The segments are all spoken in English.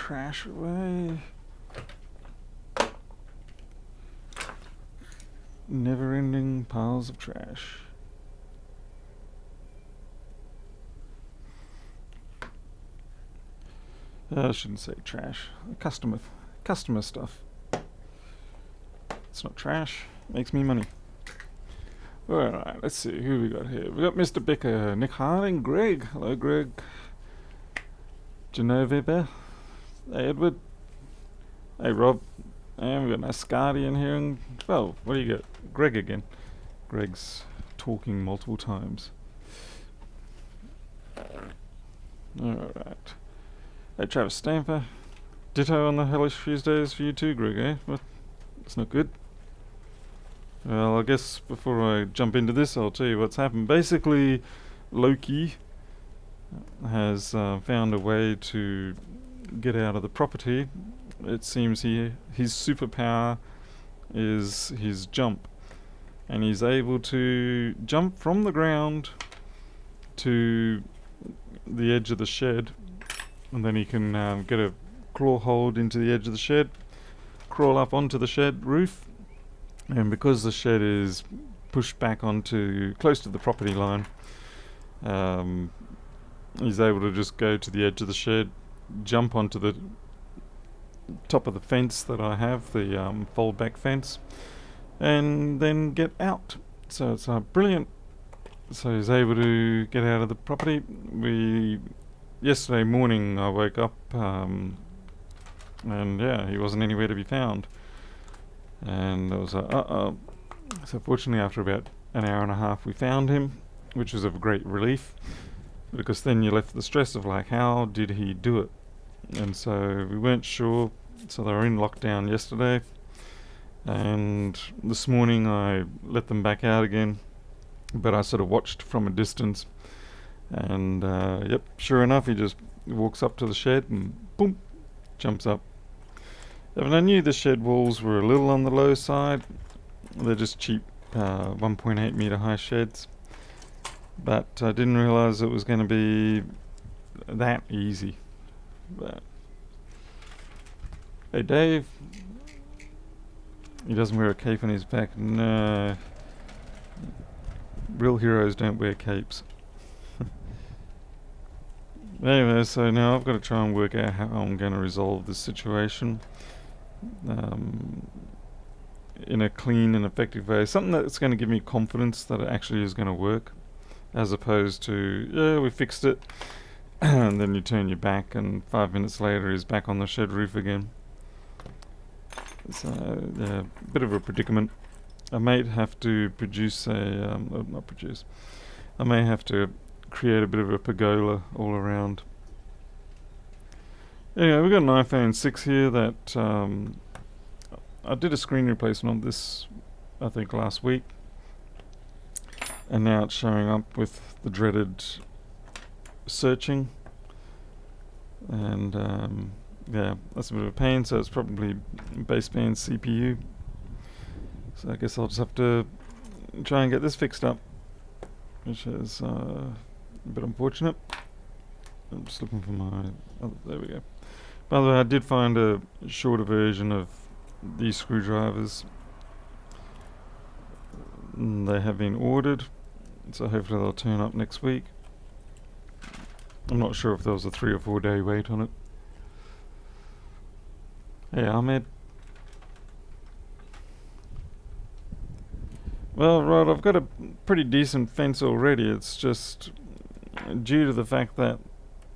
trash away. Never-ending piles of trash. I shouldn't say trash. Customer stuff. It's not trash. Makes me money. Alright, let's see who we got here. We got Mr. Becker, Nick Harding, Greg. Hello, Greg. Genoveva. Hey, Edward. Hey, Rob. And we got Nascardi in here. And, well, what do you got? Greg again. Greg's talking multiple times. Alright. Hey, Travis Stamper. Ditto on the hellish Tuesdays for you too, Greg, eh? What? That's not good. Well, I guess before I jump into this, I'll tell you what's happened. Basically, Loki has found a way to get out of the property. It seems his superpower is his jump. And he's able to jump from the ground to the edge of the shed. And then he can get a claw hold into the edge of the shed, crawl up onto the shed roof. And because the shed is pushed back onto close to the property line, he's able to just go to the edge of the shed, jump onto the top of the fence that I have, the fold back fence, and then get out. So it's brilliant. So he's able to get out of the property. Yesterday morning I woke up and yeah, he wasn't anywhere to be found. And I was like, uh-oh. So fortunately after about an hour and a half we found him, which was of great relief, because then you're left with the stress of like, how did he do it? And so we weren't sure, so they were in lockdown yesterday, and this morning I let them back out again, but I sort of watched from a distance, and yep, sure enough, he just walks up to the shed and boom, jumps up. And I knew the shed walls were a little on the low side. They're just cheap 1.8 meter high sheds, but I didn't realize it was going to be that easy. But hey, Dave. He doesn't wear a cape on his back. No, real heroes don't wear capes. Anyway, so now I've got to try and work out how I'm going to resolve this situation in a clean and effective way. Something that's going to give me confidence that it actually is going to work, as opposed to, yeah, we fixed it, and then you turn your back and 5 minutes later he's back on the shed roof again. So, yeah, bit of a predicament. I might have to produce I may have to create a bit of a pergola all around. Anyway, we've got an iPhone 6 here that I did a screen replacement on this, I think, last week, and now it's showing up with the dreaded searching, and yeah, that's a bit of a pain. So it's probably baseband CPU, so I guess I'll just have to try and get this fixed up, which is a bit unfortunate. I'm just looking for my there we go. By the way, I did find a shorter version of these screwdrivers. They have been ordered, so hopefully they'll turn up next week. I'm not sure if there was a 3 or 4 day wait on it. Hey, Ahmed. Well, right, I've got a pretty decent fence already. It's just due to the fact that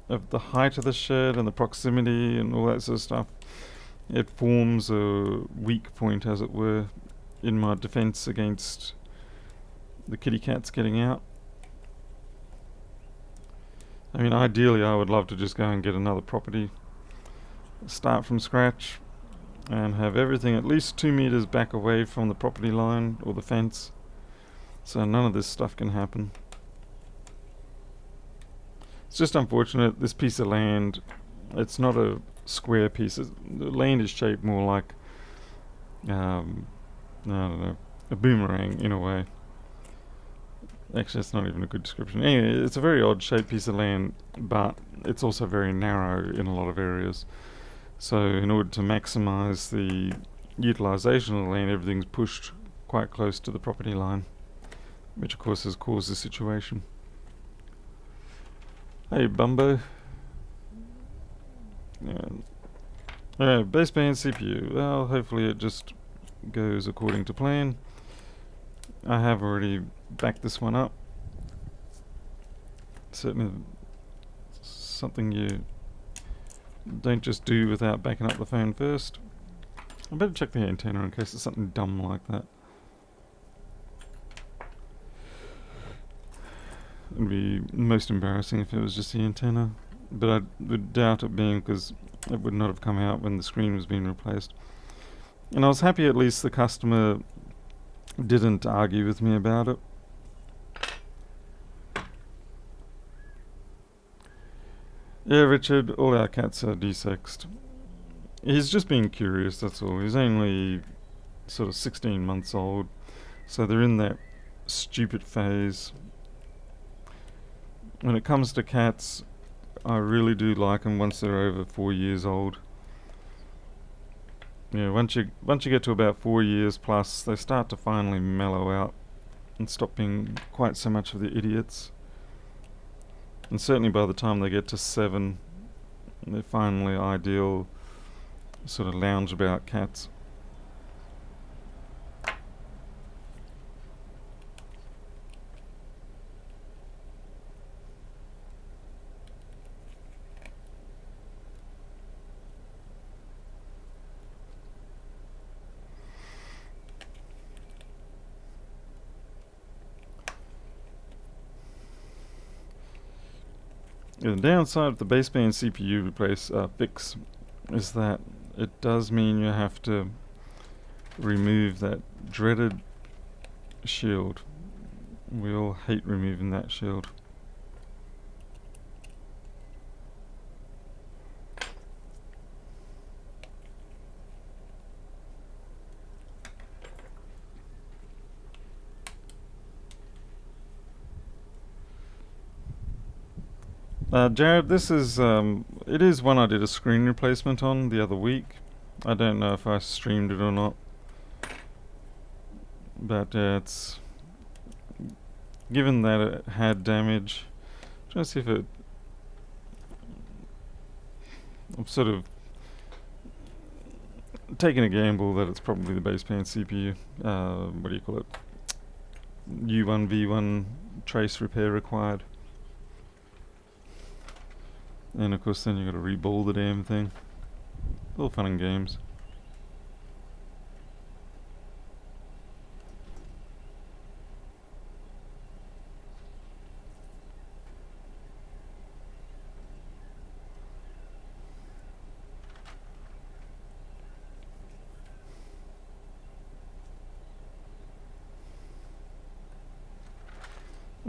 of the height of the shed and the proximity and all that sort of stuff, it forms a weak point, as it were, in my defense against the kitty cats getting out. I mean, ideally I would love to just go and get another property, start from scratch, and have everything at least 2 meters back away from the property line or the fence, so none of this stuff can happen. It's just unfortunate, this piece of land, it's not a square piece. The land is shaped more like I don't know, a boomerang in a way. Actually, that's not even a good description. Anyway, it's a very odd shaped piece of land, but it's also very narrow in a lot of areas. So in order to maximize the utilization of the land, everything's pushed quite close to the property line, which of course has caused the situation. Hey Bumbo. Baseband CPU. Well, hopefully it just goes according to plan. I have already backed this one up. Certainly something you don't just do without backing up the phone first. I better check the antenna in case it's something dumb like that. It would be most embarrassing if it was just the antenna, but I would doubt it being, because it would not have come out when the screen was being replaced. And I was happy at least the customer didn't argue with me about it. Yeah, Richard, all our cats are desexed. He's just being curious, that's all. He's only sort of 16 months old, so they're in that stupid phase. When it comes to cats, I really do like them once they're over 4 years old. Yeah, once you get to about 4 years plus, they start to finally mellow out and stop being quite so much of the idiots. And certainly by the time they get to 7, they're finally ideal sort of lounge about cats. The downside of the baseband CPU fix is that it does mean you have to remove that dreaded shield. We all hate removing that shield. Jared, this is it is one I did a screen replacement on the other week. I don't know if I streamed it or not, but it's given that it had damage. I'm trying to see if it. I'm sort of taking a gamble that it's probably the baseband CPU. What do you call it? U1V1 trace repair required. And of course then you gotta reball the damn thing. All fun and games.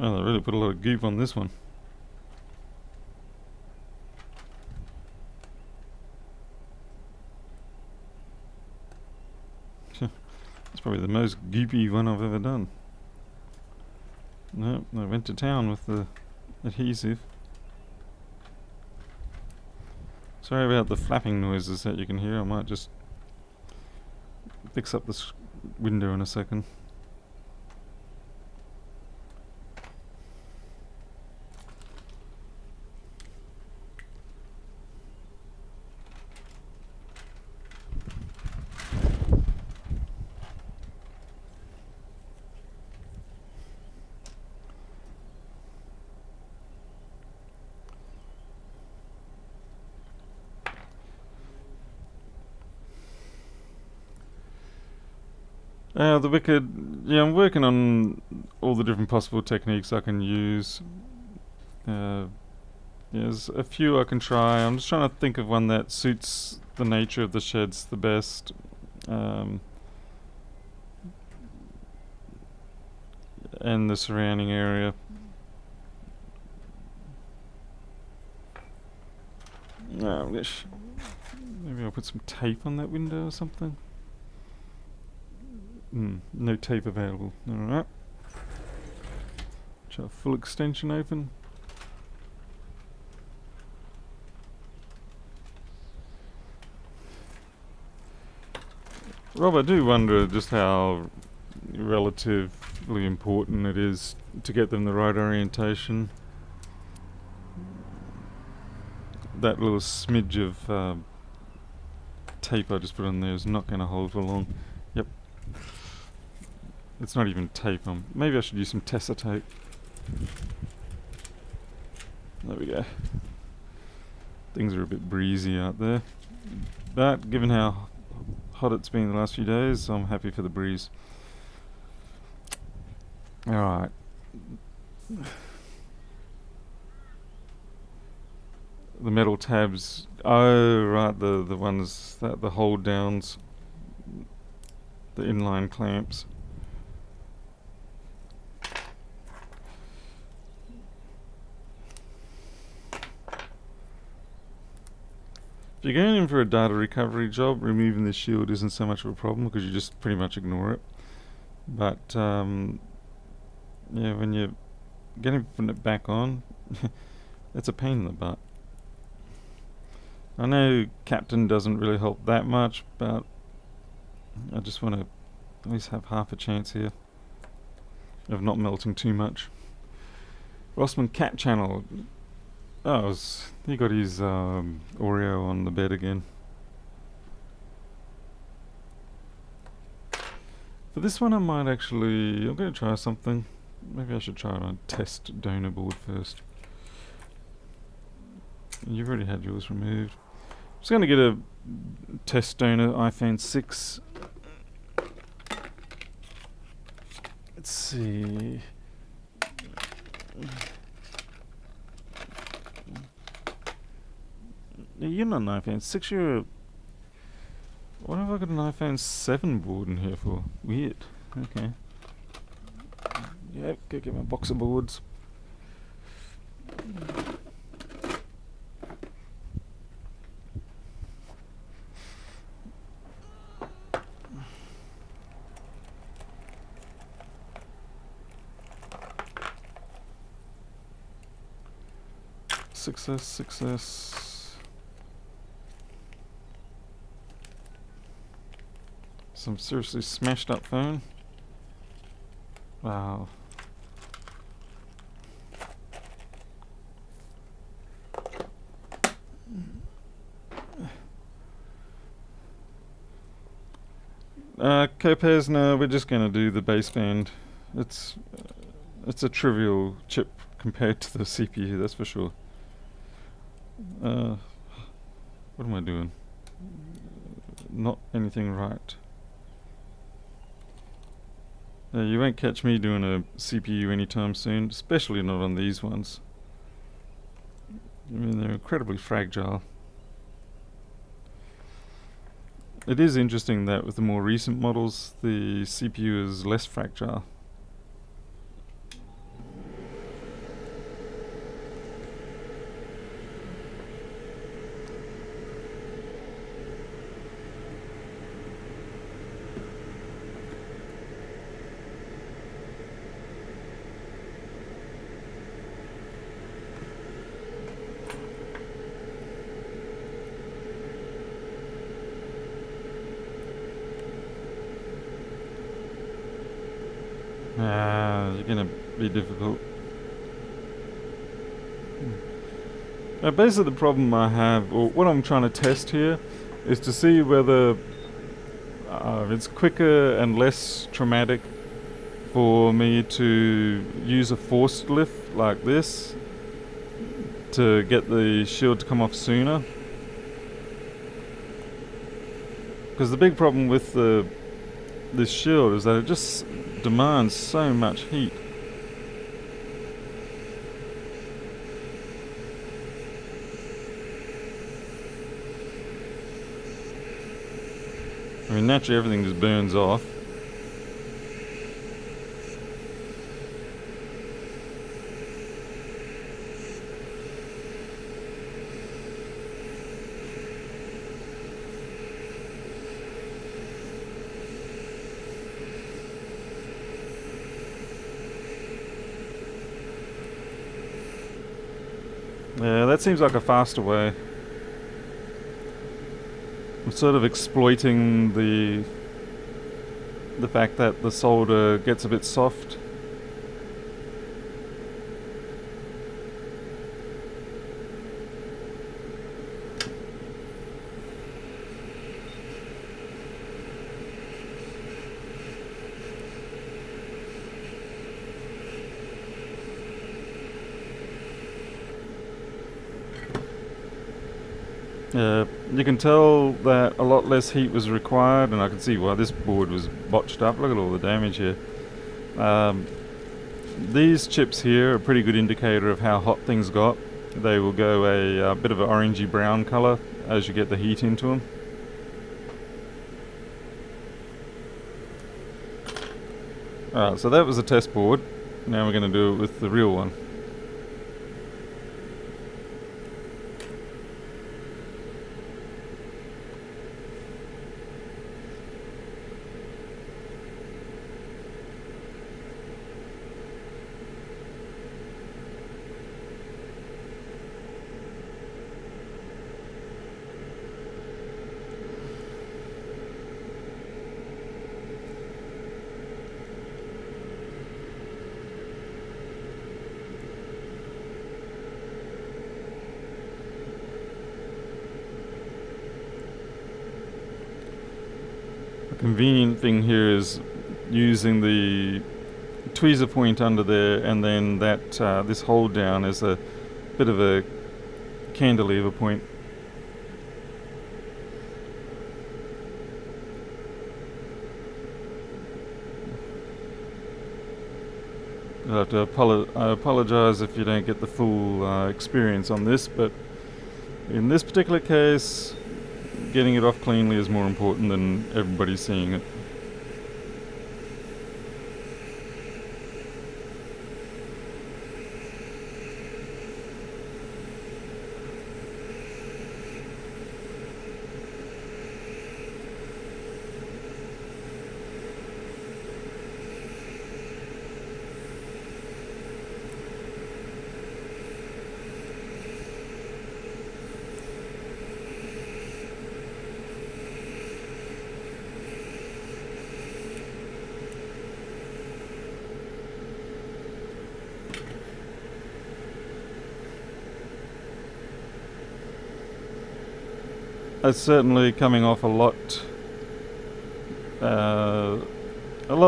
Oh, they really put a lot of goop on this one. It's probably the most goopy one I've ever done. Nope, I went to town with the adhesive. Sorry about the flapping noises that you can hear. I might just fix up this window in a second. The Wicked, yeah, I'm working on all the different possible techniques I can use. There's a few I can try. I'm just trying to think of one that suits the nature of the sheds the best. And the surrounding area. Maybe I'll put some tape on that window or something. No tape available. Alright. Try full extension open. Rob, I do wonder just how relatively important it is to get them the right orientation. That little smidge of tape I just put on there is not going to hold for long. Yep. It's not even tape. Maybe I should use some Tessa tape. There we go. Things are a bit breezy out there. But given how hot it's been the last few days, I'm happy for the breeze. Alright. The metal tabs. Oh, right, the ones that the hold downs, the inline clamps. If you're going in for a data recovery job, removing the shield isn't so much of a problem because you just pretty much ignore it. But yeah, when you're getting putting it back on, it's a pain in the butt. I know Captain doesn't really help that much, but I just want to at least have half a chance here of not melting too much. Rossman Cat Channel. Oh, he got his Oreo on the bed again. For this one I might actually, I'm going to try something. Maybe I should try it on a test donor board first. You've already had yours removed. I'm just going to get a test donor iPhone 6. Let's see. You're not an iPhone 6, you're... What have I got an iPhone 7 board in here for? Weird. Okay. Yep, go get my box of boards. Success. Some seriously smashed up phone. Wow. Copez, no, we're just going to do the baseband. It's a trivial chip compared to the CPU, that's for sure. What am I doing? Not anything right. You won't catch me doing a CPU anytime soon, especially not on these ones. I mean, they're incredibly fragile. It is interesting that with the more recent models, the CPU is less fragile. You're gonna be difficult. Basically the problem I have, or what I'm trying to test here, is to see whether it's quicker and less traumatic for me to use a forced lift like this to get the shield to come off sooner. Because the big problem with this shield is that it just demands so much heat. I mean, naturally everything just burns off. Yeah, that seems like a faster way. I'm sort of exploiting the the fact that the solder gets a bit soft. You can tell that a lot less heat was required, and I can see why this board was botched up. Look at all the damage here. These chips here are a pretty good indicator of how hot things got. They will go a bit of an orangey brown color as you get the heat into them. Alright, so that was a test board. Now we're going to do it with the real one. Convenient thing here is using the tweezer point under there, and then that this hold down is a bit of a cantilever point. I'll have to I apologize if you don't get the full experience on this, but in this particular case, getting it off cleanly is more important than everybody seeing it. It's certainly coming off a lot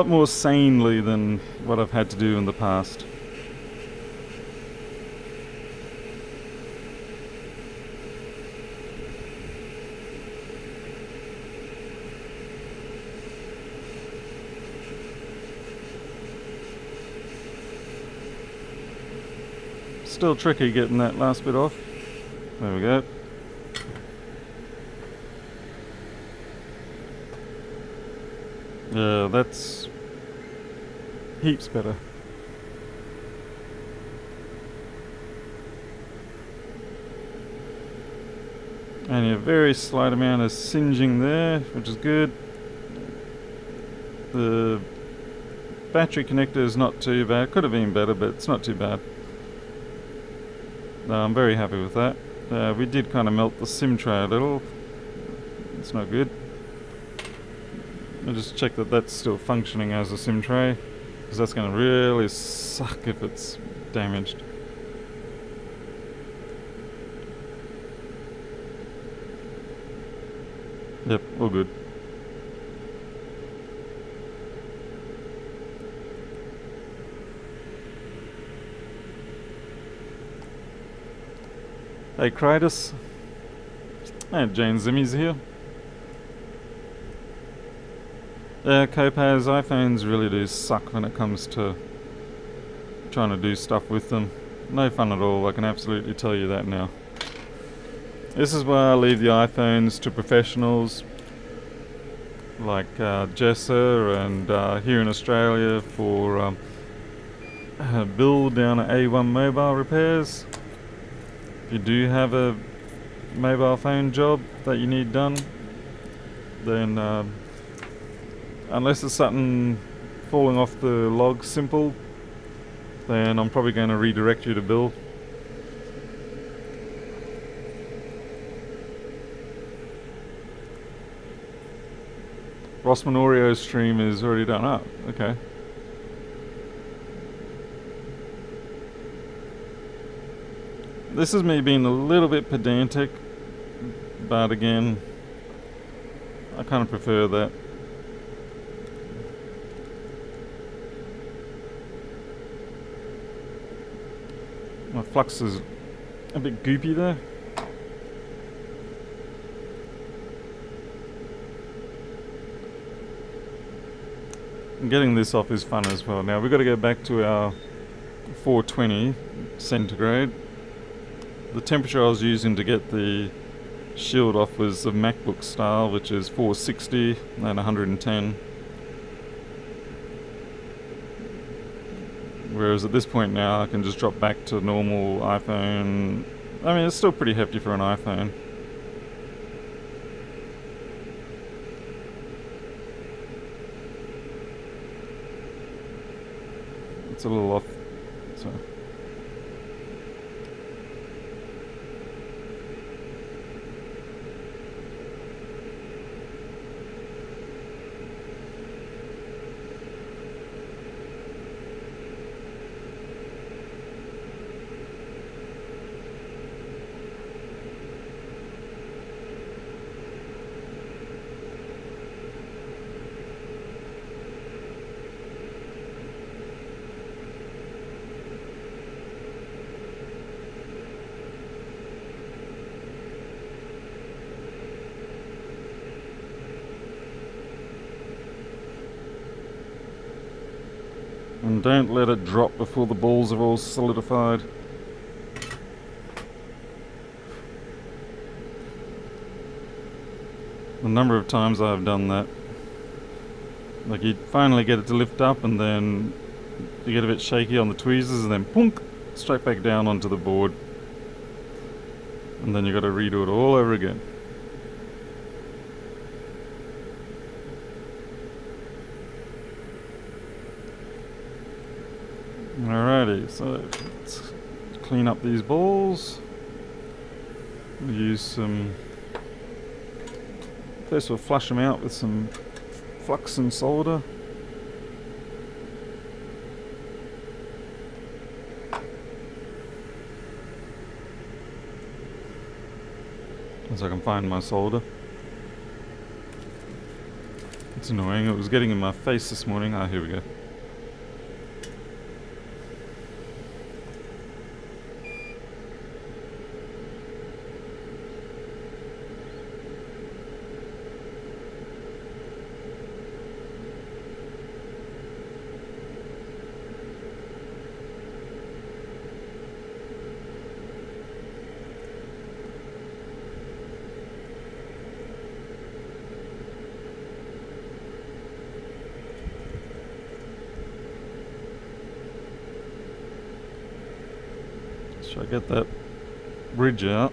more sanely than what I've had to do in the past. Still tricky getting that last bit off. There we go. Yeah, that's heaps better. Only a very slight amount of singeing there, which is good. The battery connector is not too bad. Could have been better, but it's not too bad. I'm very happy with that. We did kind of melt the SIM tray a little. It's not good. I'll just check that that's still functioning as a SIM tray, because that's going to really suck if it's damaged. Yep, all good. Hey Kratos. And Jane Zimmies here. Copaz, iPhones really do suck when it comes to trying to do stuff with them. No fun at all, I can absolutely tell you that now. This is why I leave the iPhones to professionals like Jessa and here in Australia for Bill down at A1 Mobile Repairs. If you do have a mobile phone job that you need done, then unless it's something falling off the log simple, then I'm probably going to redirect you to Bill. Rossman Oreo stream is already done up. Okay. This is me being a little bit pedantic, but again, I kind of prefer that. My flux is a bit goopy there. And getting this off is fun as well. Now we've got to go back to our 420 centigrade. The temperature I was using to get the shield off was the MacBook style, which is 460 and 110. Whereas at this point now I can just drop back to normal iPhone. I mean, it's still pretty hefty for an iPhone. It's a little off, so. And don't let it drop before the balls are all solidified. The number of times I've done that. Like you finally get it to lift up and then you get a bit shaky on the tweezers and then punk, straight back down onto the board. And then you got to redo it all over again. Alrighty, so let's clean up these balls. We'll use some. First, we'll flush them out with some flux and solder. As I can find my solder. It's annoying, it was getting in my face this morning. Ah, here we go. Should I get that bridge out?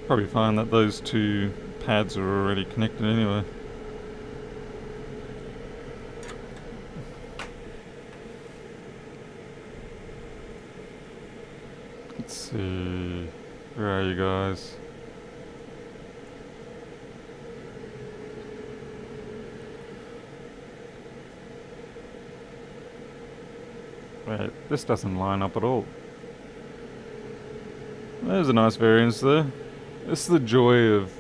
Probably find that those two pads are already connected anyway. Let's see, where are you guys? Wait, this doesn't line up at all. There's a nice variance there. This is the joy of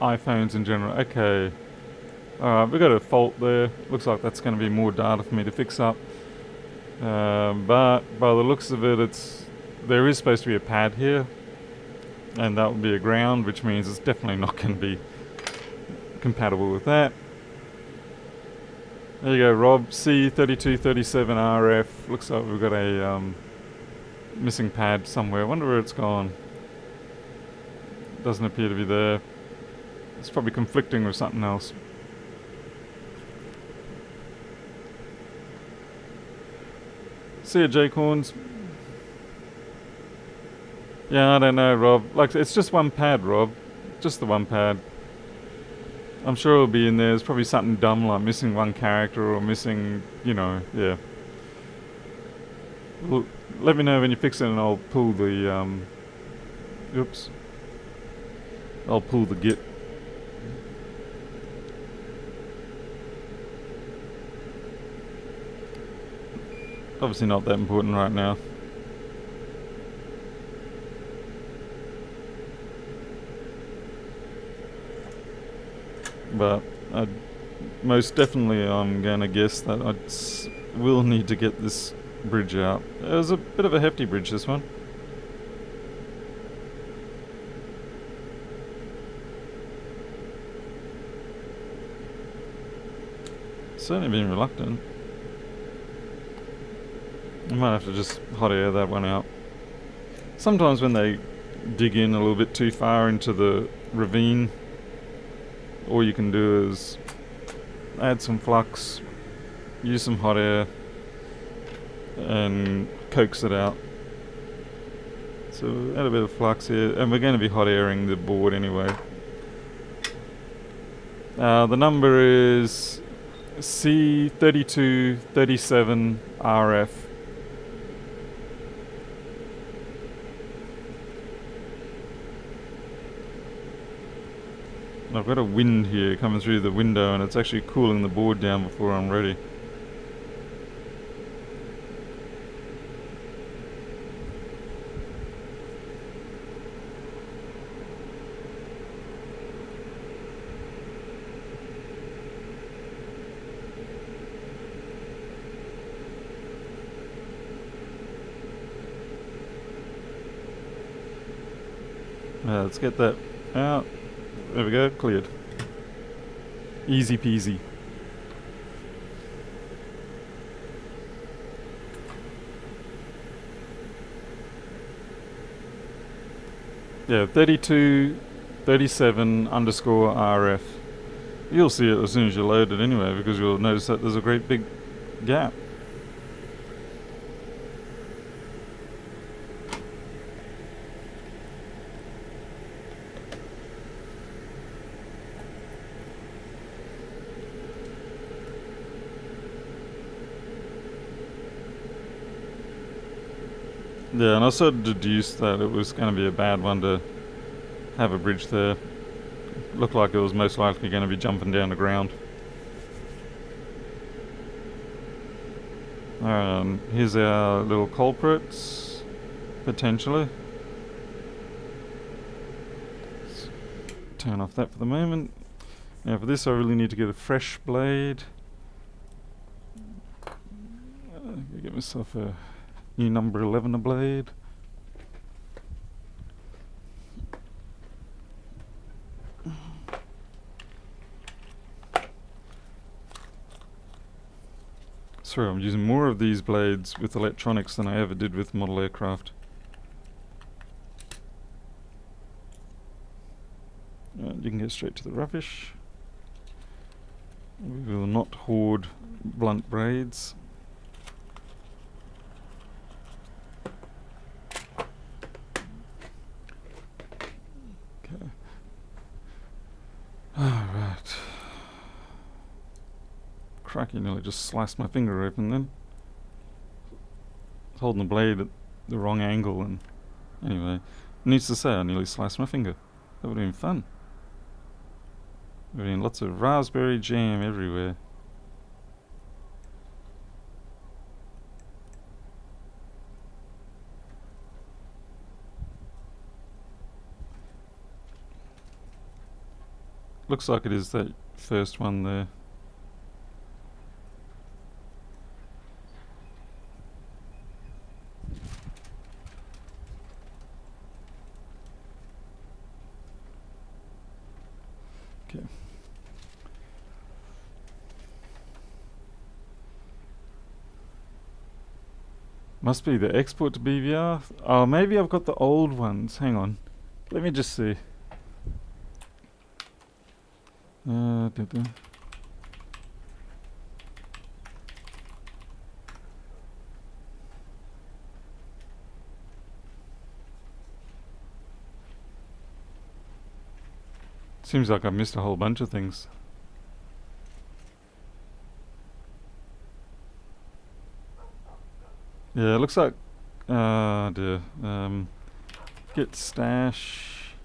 iPhones in general. Okay, alright, we got a fault there. Looks like that's going to be more data for me to fix up. But by the looks of it, there is supposed to be a pad here, and that would be a ground, which means it's definitely not going to be compatible with that. There you go, Rob. C3237RF. Looks like we've got a missing pad somewhere. I wonder where it's gone. Doesn't appear to be there. It's probably conflicting with something else. See ya, Jake Horns. Yeah, I don't know, Rob. Like, it's just one pad, Rob. Just the one pad. I'm sure it'll be in there. There's probably something dumb like missing one character or missing, yeah. Well, let me know when you fix it and I'll pull the, oops. I'll pull the Git. Obviously not that important right now. But most definitely I'm going to guess that I will need to get this bridge out. It was a bit of a hefty bridge, this one. Certainly been reluctant. I might have to just hot air that one out. Sometimes when they dig in a little bit too far into the ravine, all you can do is add some flux, use some hot air, and coax it out. So add a bit of flux here, and we're going to be hot airing the board anyway. The number is C3237RF. I've got a wind here coming through the window and it's actually cooling the board down before I'm ready. Let's get that out. There we go, cleared. Easy peasy. Yeah, 3237_RF. You'll see it as soon as you load it anyway, because you'll notice that there's a great big gap. Yeah, and I sort of deduced that it was going to be a bad one to have a bridge there. Looked like it was most likely going to be jumping down the ground. Alright, here's our little culprits, potentially. Let's turn off that for the moment. Now for this I really need to get a fresh blade. Get myself a new number 11 blade. Sorry, I'm using more of these blades with electronics than I ever did with model aircraft. You can get straight to the rubbish. We will not hoard blunt braids. Okay. Alright. Cracky, nearly just sliced my finger open then. I was holding the blade at the wrong angle and anyway, needs to say I nearly sliced my finger. That would have been fun. There would have been lots of raspberry jam everywhere. Looks like it is that first one there. Okay. Must be the export to BVR. Oh, maybe I've got the old ones. Hang on. Let me just see. Seems like I missed a whole bunch of things. Yeah, it looks like dear. Git stash.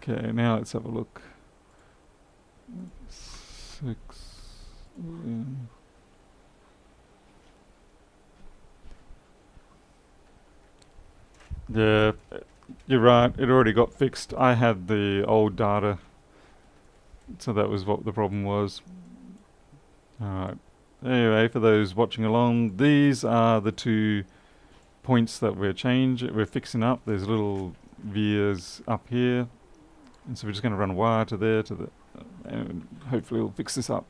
Okay, now let's have a look. 6. Yeah, you're right. It already got fixed. I had the old data, so that was what the problem was. Alright. Anyway, for those watching along, these are the 2 points that we're fixing up. There's little vias up here, and so we're just going to run a wire to there, and hopefully it'll fix this up.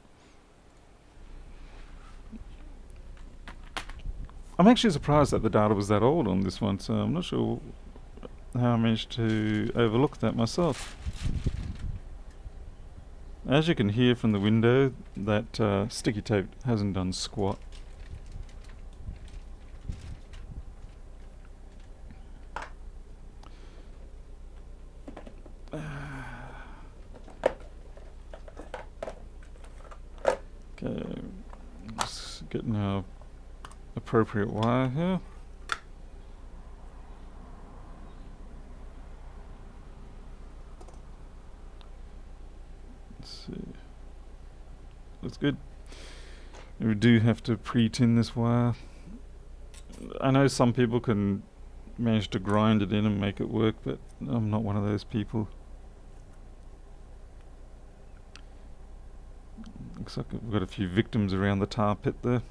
I'm actually surprised that the data was that old on this one, so I'm not sure how I managed to overlook that myself. As you can hear from the window, that sticky tape hasn't done squat. Okay, just getting our appropriate wire here. Let's see. Looks good. We do have to pre-tin this wire. I know some people can manage to grind it in and make it work, but I'm not one of those people. Looks like we've got a few victims around the tar pit there.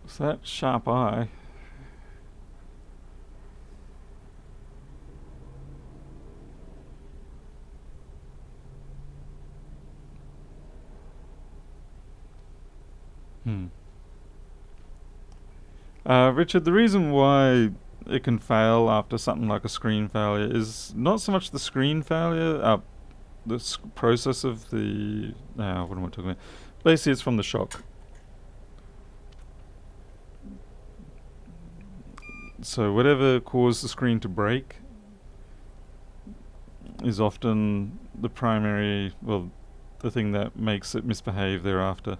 So that sharp eye. Richard, the reason why it can fail after something like a screen failure is not so much the screen failure, the process of the... what am I talking about? Basically, it's from the shock. So whatever caused the screen to break is often the primary, well, the thing that makes it misbehave thereafter.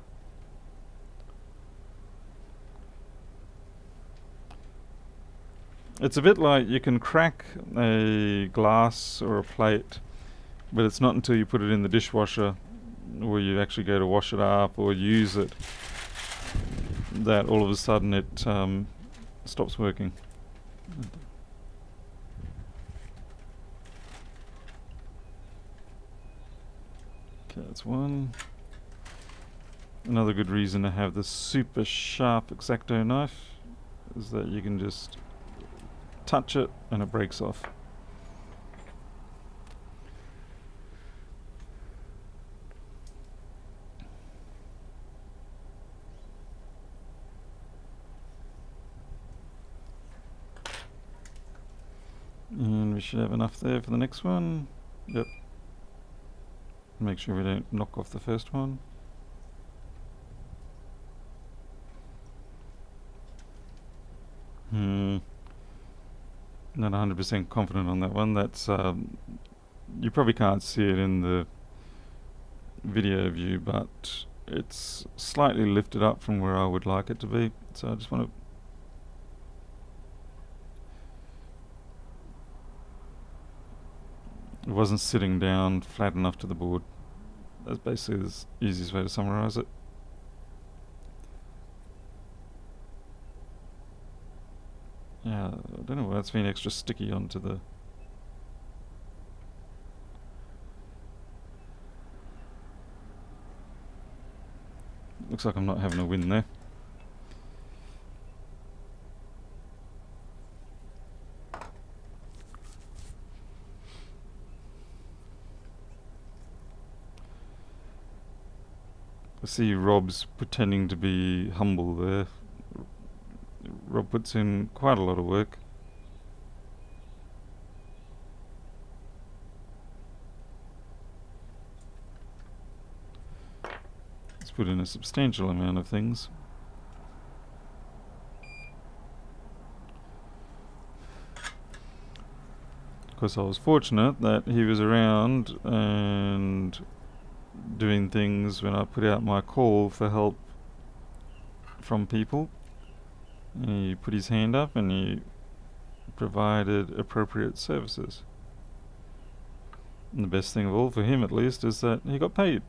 It's a bit like you can crack a glass or a plate, but it's not until you put it in the dishwasher or you actually go to wash it up or use it that all of a sudden it stops working. Okay, that's one. Another good reason to have this super sharp X-Acto knife is that you can just touch it and it breaks off. And we should have enough there for the next one. Yep. Make sure we don't knock off the first one. Not 100% confident on that one. That's you probably can't see it in the video view, but it's slightly lifted up from where I would like it to be. So I just want to... It wasn't sitting down flat enough to the board. That's basically the easiest way to summarize it. Yeah, I don't know why that's been extra sticky onto the... Looks like I'm not having a win there. see Rob's pretending to be humble there. Rob puts in quite a lot of work. He's put in a substantial amount of things. Of course, I was fortunate that he was around and doing things when I put out my call for help from people. And he put his hand up and he provided appropriate services. And the best thing of all, for him at least, is that he got paid.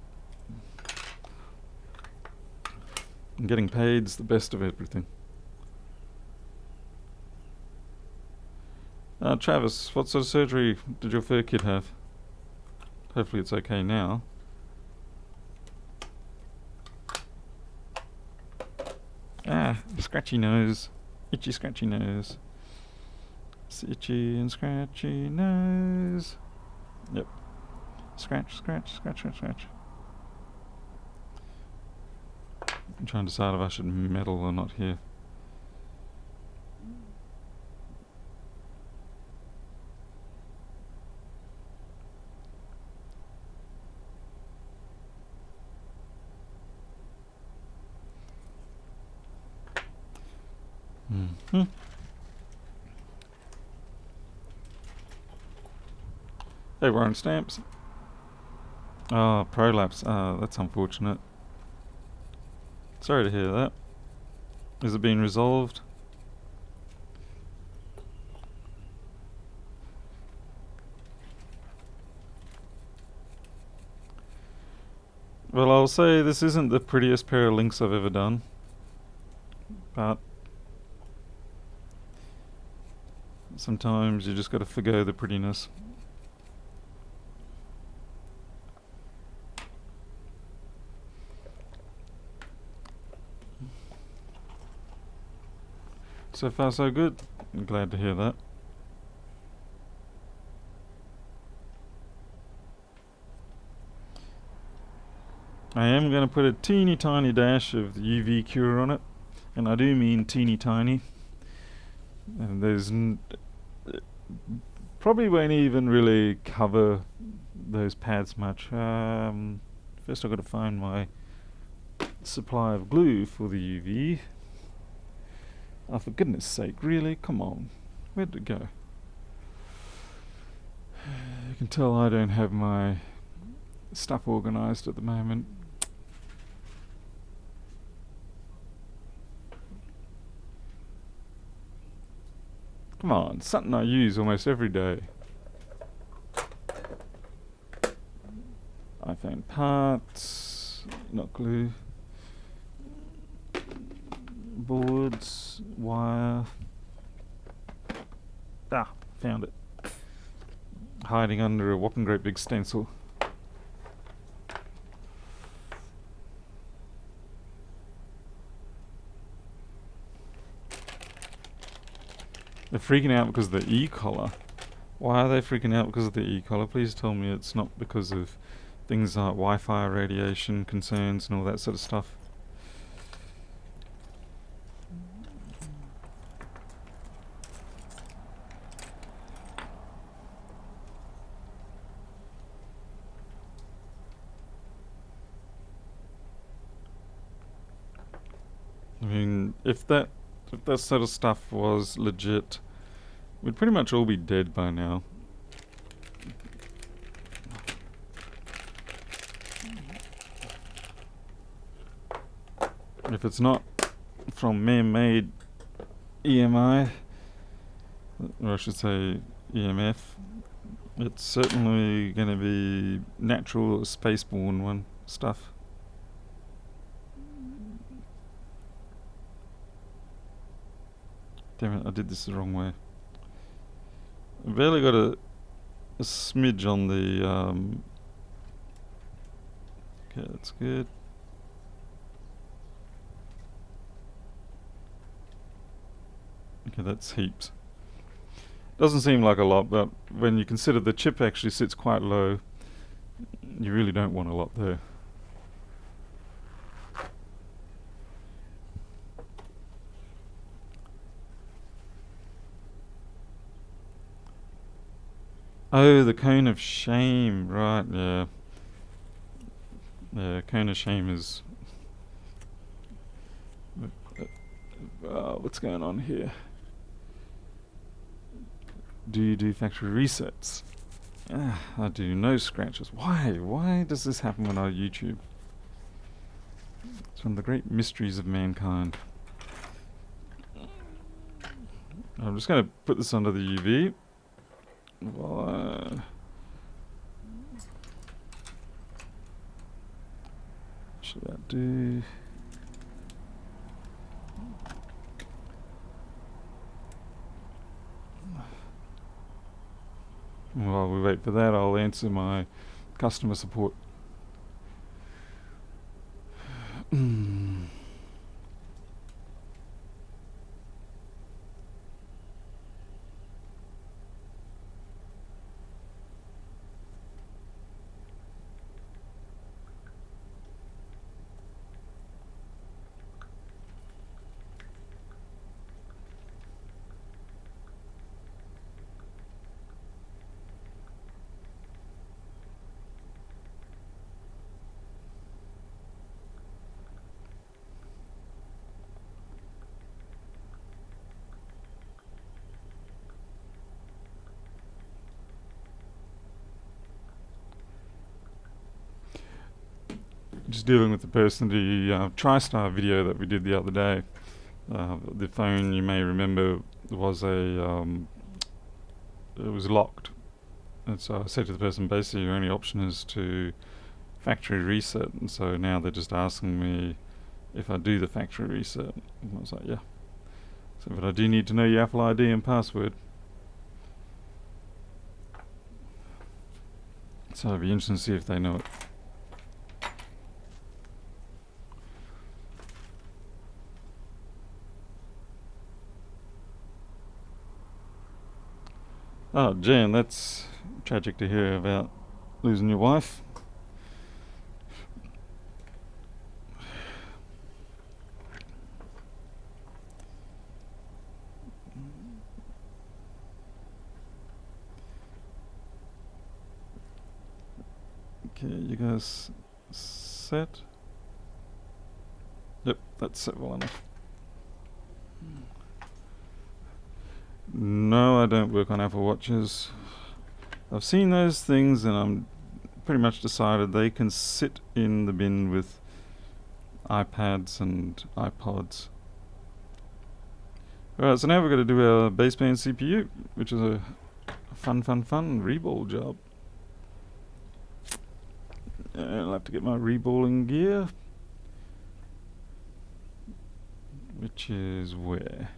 And getting paid's the best of everything. Travis, what sort of surgery did your fur kid have? Hopefully it's okay now. Scratchy nose. Itchy scratchy nose. It's itchy and scratchy nose. Yep. Scratch, scratch, scratch, scratch, scratch. I'm trying to decide if I should meddle or not here. Mm-hmm. Hey, we're on stamps. Oh, prolapse. That's unfortunate. Sorry to hear that. Is it being resolved? Well, I'll say this isn't the prettiest pair of links I've ever done, but sometimes you just gotta forgo the prettiness. So far so good. I'm glad to hear that. I am going to put a teeny tiny dash of the UV cure on it, and I do mean teeny tiny. And there's probably won't even really cover those pads much. First I've got to find my supply of glue for the UV. Oh, for goodness sake, really? Come on. Where did it go? You can tell I don't have my stuff organised at the moment. Come on, something I use almost every day. iPhone parts, not glue. Boards, wire. Found it. Hiding under a whopping great big stencil. They're freaking out because of the e-collar. Why are they freaking out because of the e-collar? Please tell me it's not because of things like Wi-Fi radiation concerns and all that sort of stuff. I mean, if that sort of stuff was legit, we'd pretty much all be dead by now. If it's not from man-made EMI, or I should say EMF, it's certainly going to be natural or spaceborne one stuff. Damn it, I did this the wrong way. I barely got a smidge on the okay, that's good. Okay, that's heaps. Doesn't seem like a lot, but when you consider the chip actually sits quite low, you really don't want a lot there. Oh, the cone of shame. Right, yeah. Yeah, cone of shame is... what's going on here? Do you do factory resets? I do no scratches. Why? Why does this happen when I YouTube? It's one of the great mysteries of mankind. I'm just going to put this under the UV. Well, should that do? While we wait for that, I'll answer my customer support. Just dealing with the person, the TriStar video that we did the other day. The phone, you may remember, was it was locked. And so I said to the person, basically your only option is to factory reset. And so now they're just asking me if I do the factory reset. And I was like, yeah. So, but I do need to know your Apple ID and password. So it'll be interesting to see if they know it. Oh, Jan, that's tragic to hear about losing your wife. Okay, you guys set? Yep, that's set well enough. No, I don't work on Apple Watches. I've seen those things and I'm pretty much decided they can sit in the bin with iPads and iPods. Alright, so now we're going to do our Baseband CPU, which is a fun reball job. I'll have to get my reballing gear, which is where?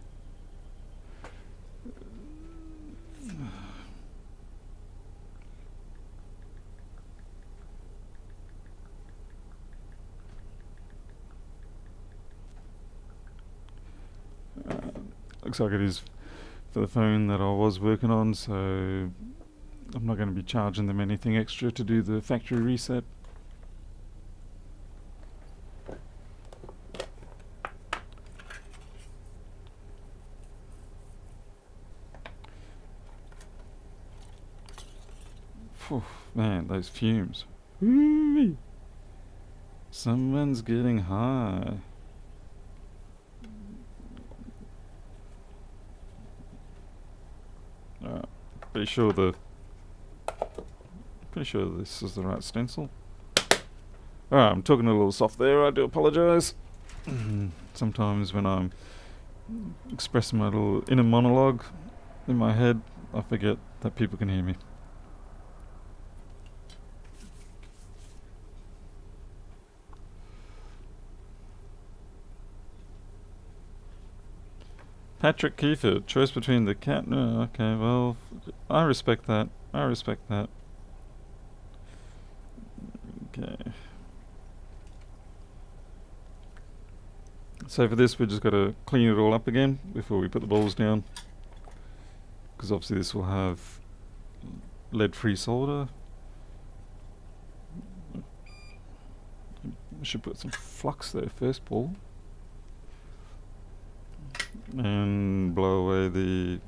Looks like it is for the phone that I was working on, so I'm not going to be charging them anything extra to do the factory reset. Phew, man, those fumes. Woo-wee. Someone's getting high. Pretty sure this is the right stencil. Alright, I'm talking a little soft there, I do apologise. Sometimes when I'm expressing my little inner monologue in my head, I forget that people can hear me. Patrick Kiefer, choice between the cat. No, okay, well, I respect that. I respect that. Okay. So for this, we just got to clean it all up again before we put the balls down, because obviously this will have lead-free solder. I should put some flux there first, Paul. And blow away the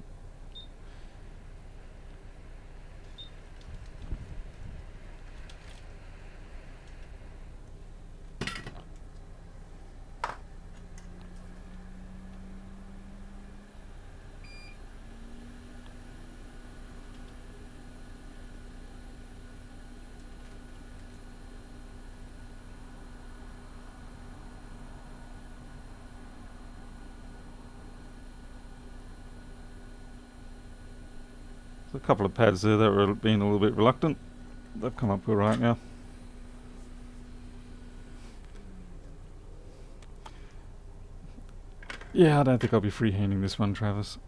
A couple of pads there that were being a little bit reluctant. They've come up all right now. Yeah, I don't think I'll be freehanding this one, Travis.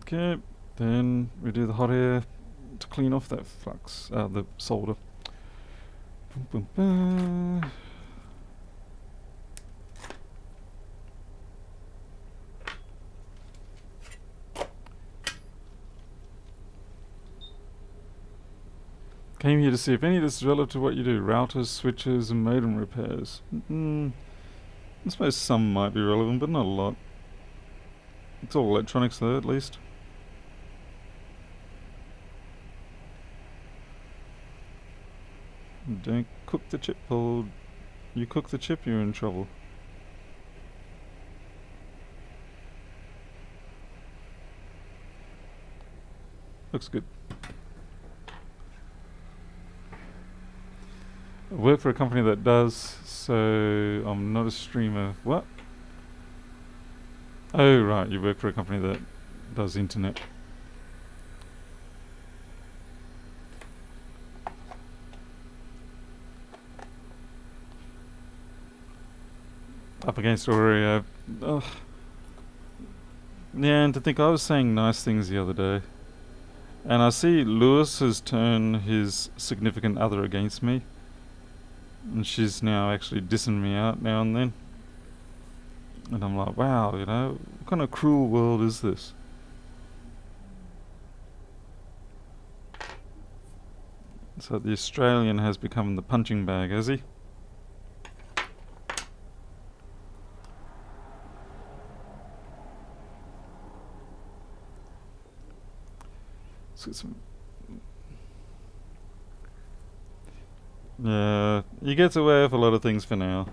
Okay, then we do the hot air to clean off that flux, the solder. Boom, boom, boom. Came here to see if any of this is relative to what you do. Routers, switches, and modem repairs. I suppose some might be relevant, but not a lot. It's all electronics though, at least. Don't cook the chip, Paul. You cook the chip, you're in trouble. Looks good. I work for a company that does, so I'm not a streamer. What? Oh, right, you work for a company that does internet. Up against Oreo. Ugh. Yeah, and to think I was saying nice things the other day. And I see Lewis has turned his significant other against me. And she's now actually dissing me out now and then. And I'm like, wow, you know, what kind of cruel world is this? So the Australian has become the punching bag, has he? Let's get some. Yeah, he gets away with a lot of things for now.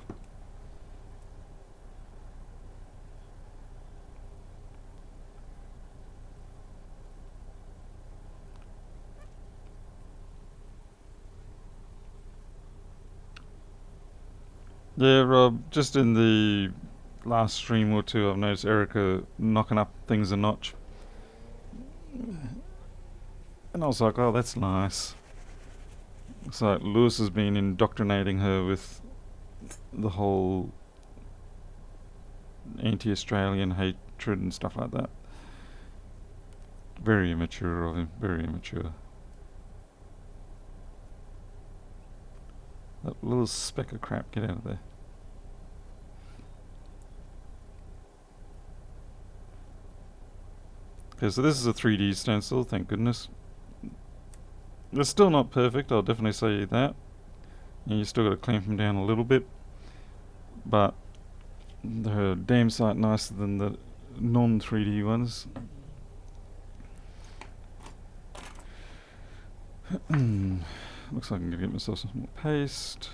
Yeah, Rob, just in the last stream or two, I've noticed Erica knocking up things a notch. And I was like, oh, that's nice. It's like Lewis has been indoctrinating her with the whole anti-Australian hatred and stuff like that. Very immature of him, very immature. That little speck of crap, get out of there. Okay, so this is a 3D stencil, thank goodness. It's still not perfect, I'll definitely say that. And you still got to clamp them down a little bit. But they're a damn sight nicer than the non-3D ones. Looks like I'm gonna get myself some more paste.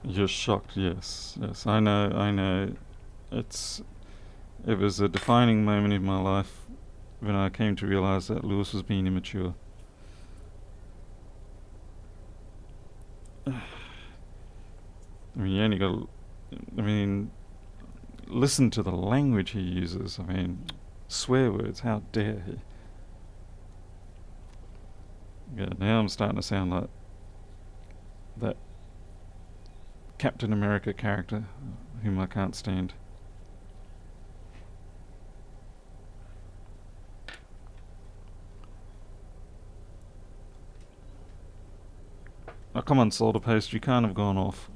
You're shocked, yes. Yes, I know. It was a defining moment in my life when I came to realize that Lewis was being immature. I mean, you only got. I mean, listen to the language he uses. I mean, swear words. How dare he? Yeah, now I'm starting to sound like that Captain America character, whom I can't stand. Oh, come on, solder paste, you can't have gone off.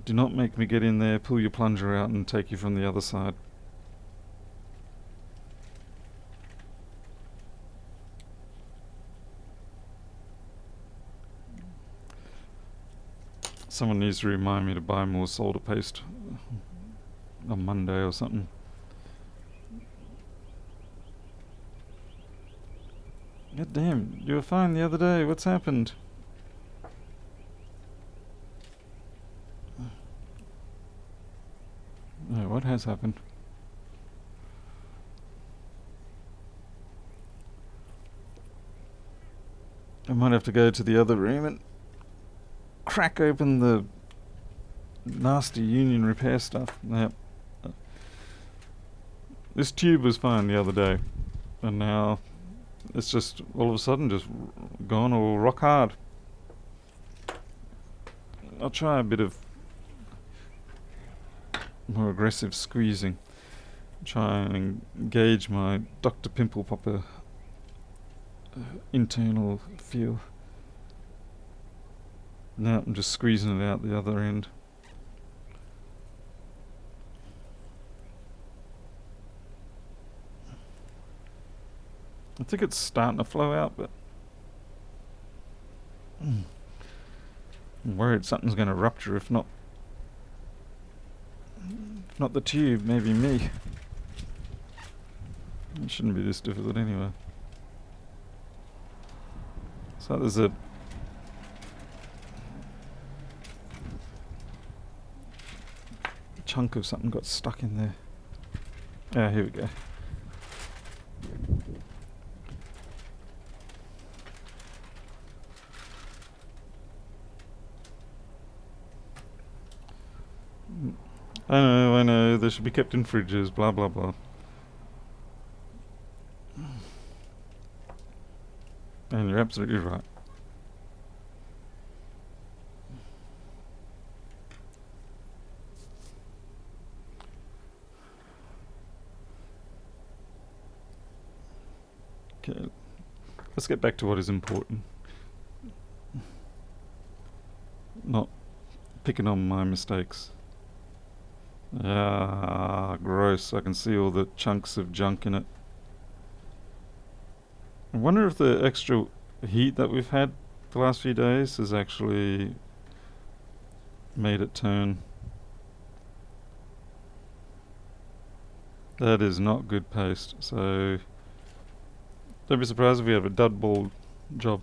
Do not make me get in there, pull your plunger out and take you from the other side. Someone needs to remind me to buy more solder paste on Monday or something. God damn, you were fine the other day, what's happened? Oh, what has happened? I might have to go to the other room and crack open the nasty union repair stuff. Yep. This tube was fine the other day, and now it's just all of a sudden just gone all rock hard. I'll try a bit of more aggressive squeezing. Try and engage my Dr. Pimple Popper internal feel. Now I'm just squeezing it out the other end. I think it's starting to flow out, but I'm worried something's going to rupture, if not the tube, maybe me. It shouldn't be this difficult anyway. So there's a chunk of something got stuck in there. Ah, here we go. I know, they should be kept in fridges, blah blah blah. And you're absolutely right. Okay, let's get back to what is important. Not picking on my mistakes. Ah, gross. I can see all the chunks of junk in it. I wonder if the extra heat that we've had the last few days has actually made it turn. That is not good paste, so don't be surprised if we have a dud ball job.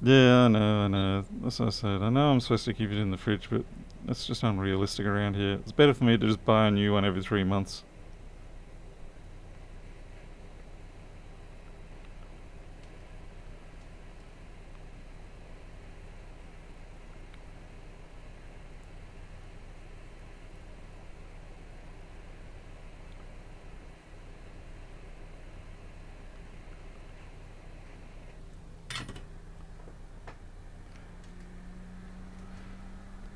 Yeah, I know. That's what I said. I know I'm supposed to keep it in the fridge, but that's just unrealistic around here. It's better for me to just buy a new one every 3 months.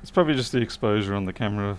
It's probably just the exposure on the camera.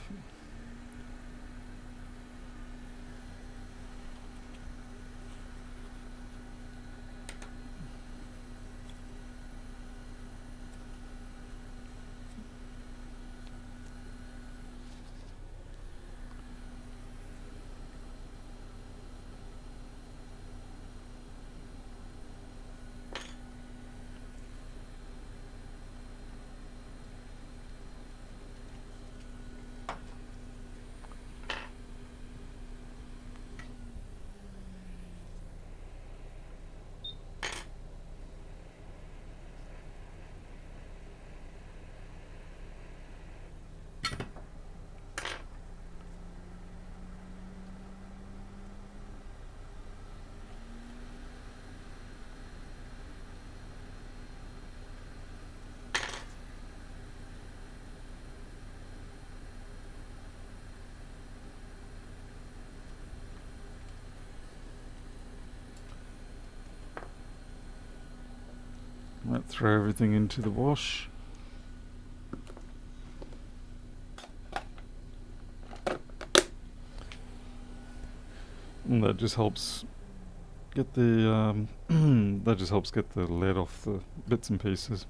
Might throw everything into the wash. And that just helps get the that just helps get the lead off the bits and pieces.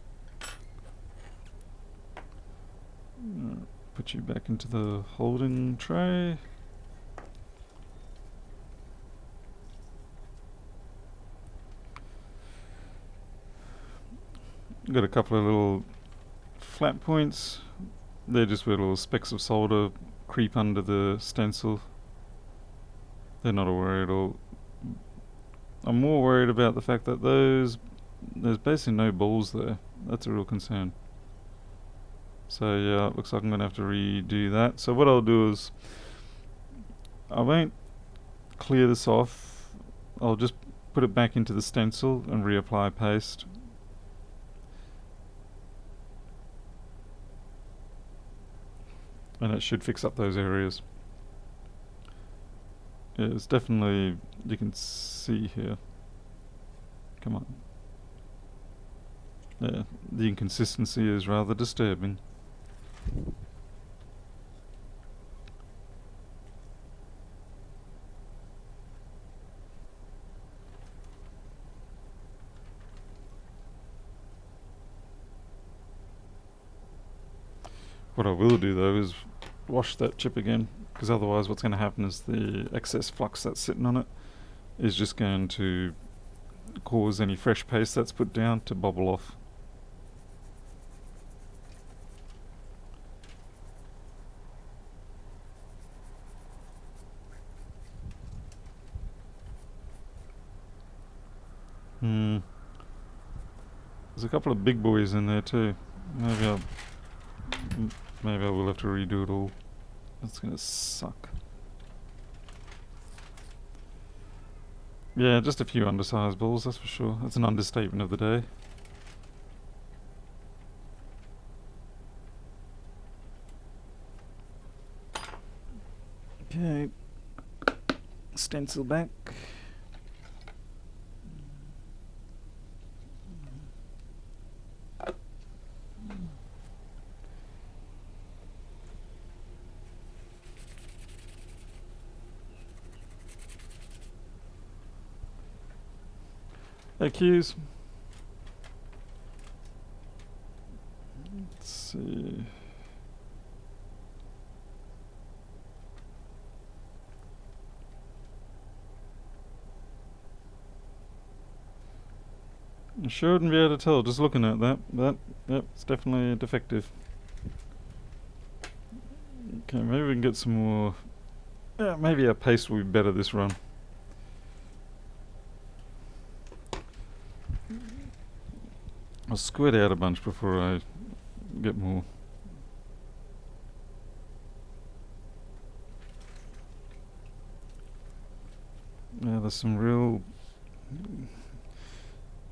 Put you back into the holding tray. Got a couple of little flat points. They're just where little specks of solder creep under the stencil. They're not a worry at all. I'm more worried about the fact that there's basically no balls there. That's a real concern. So yeah, it looks like I'm going to have to redo that. So what I'll do is I won't clear this off. I'll just put it back into the stencil and reapply paste. And it should fix up those areas. Yeah, it's definitely, you can see here. Come on. Yeah, the inconsistency is rather disturbing. What I will do though is wash that chip again, because otherwise what's going to happen is the excess flux that's sitting on it is just going to cause any fresh paste that's put down to bubble off. There's a couple of big boys in there too. Maybe I will have to redo it all. That's gonna suck. Yeah, just a few undersized balls, that's for sure. That's an understatement of the day. Okay, stencil back. Cues. Let's see. I shouldn't be able to tell just looking at that. Yep, it's definitely defective. Okay, maybe we can get some more. Yeah, maybe our paste will be better this run. I'll squirt out a bunch before I get more. Yeah, there's some real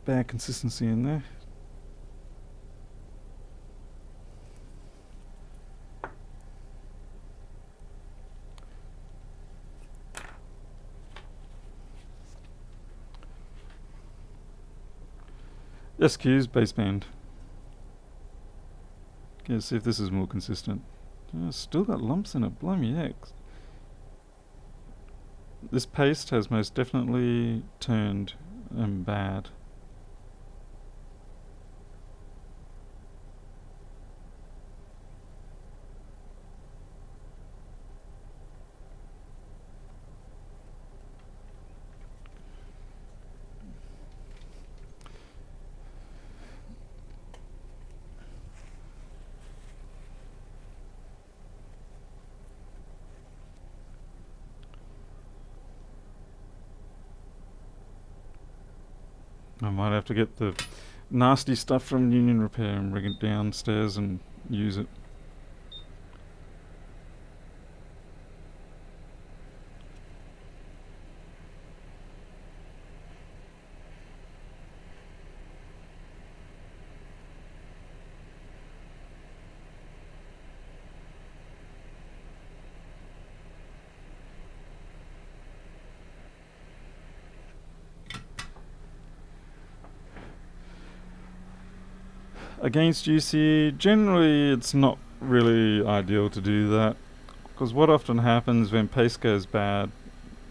bad consistency in there. Yes, cues, baseband. Okay, see if this is more consistent. Still got lumps in it, blow me eggs. This paste has most definitely turned bad. I might have to get the nasty stuff from Union Repair and bring it downstairs and use it. Against UCE, generally it's not really ideal to do that, because what often happens when paste goes bad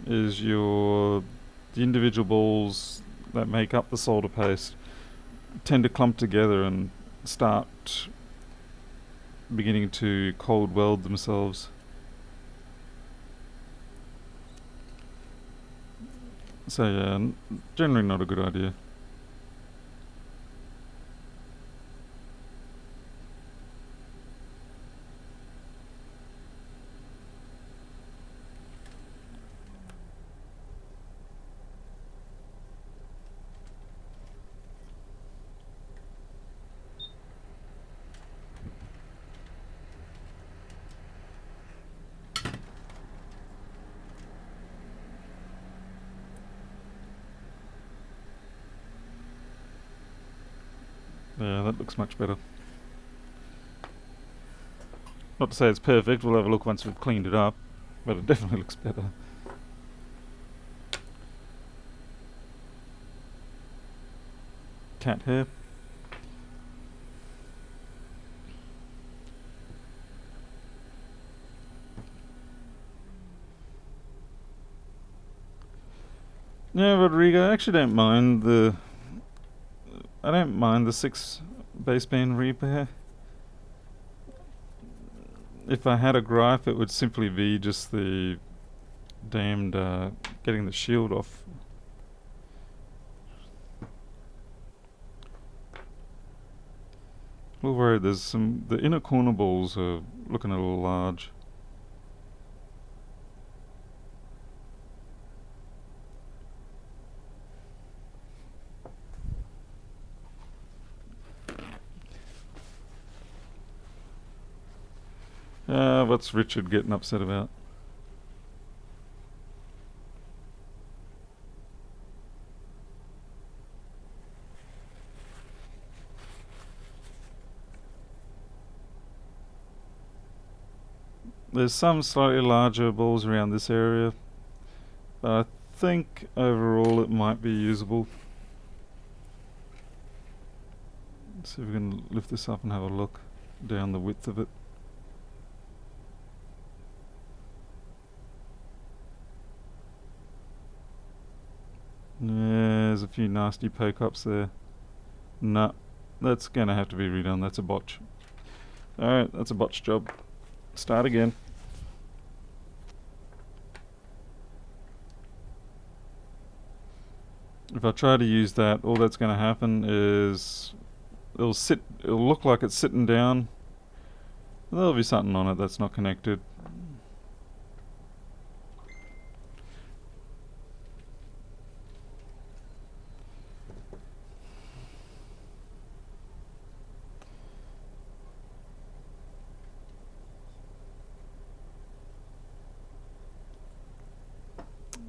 is the individual balls that make up the solder paste tend to clump together and start beginning to cold weld themselves. So yeah, generally not a good idea. Yeah, that looks much better. Not to say it's perfect, we'll have a look once we've cleaned it up, but it definitely looks better. Cat hair. Yeah, Rodrigo, I actually don't mind the... I don't mind the 6 baseband repair. If I had a gripe, it would simply be just the damned getting the shield off. A little worried. There's some... The inner corner balls are looking a little large. What's Richard getting upset about? There's some slightly larger balls around this area, but I think overall it might be usable. Let's see if we can lift this up and have a look down the width of it. Yeah, there's a few nasty poke-ups there. Nah, that's gonna have to be redone. That's a botch. Alright, that's a botch job. Start again. If I try to use that, all that's gonna happen is it'll look like it's sitting down. There'll be something on it that's not connected.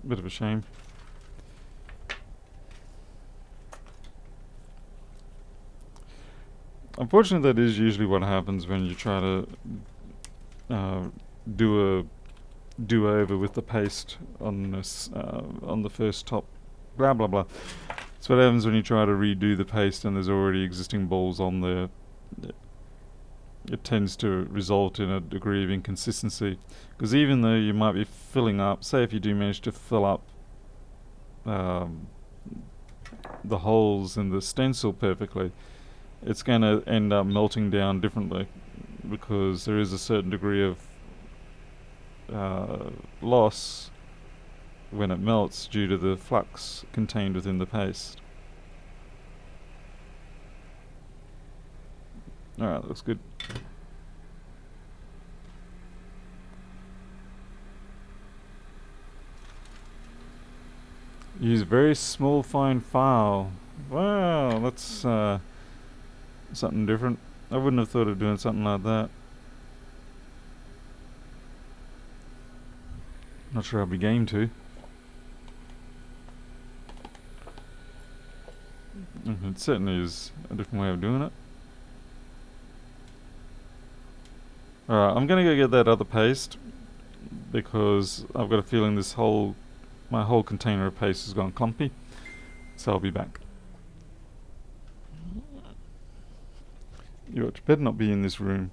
Bit of a shame. Unfortunately, that is usually what happens when you try to do a do-over with the paste on this on the first top. Blah blah blah. That's what happens when you try to redo the paste and there's already existing balls on there. It tends to result in a degree of inconsistency, because even though you might be filling up, say if you do manage to fill up the holes in the stencil perfectly, it's going to end up melting down differently, because there is a certain degree of loss when it melts due to the flux contained within the paste. Alright, that looks good. Use very small fine file. Wow, that's something different. I wouldn't have thought of doing something like that. Not sure I'll be game to. It certainly is a different way of doing it. Alright, I'm gonna go get that other paste, because I've got a feeling my whole container of paste has gone clumpy. So I'll be back. You better not be in this room.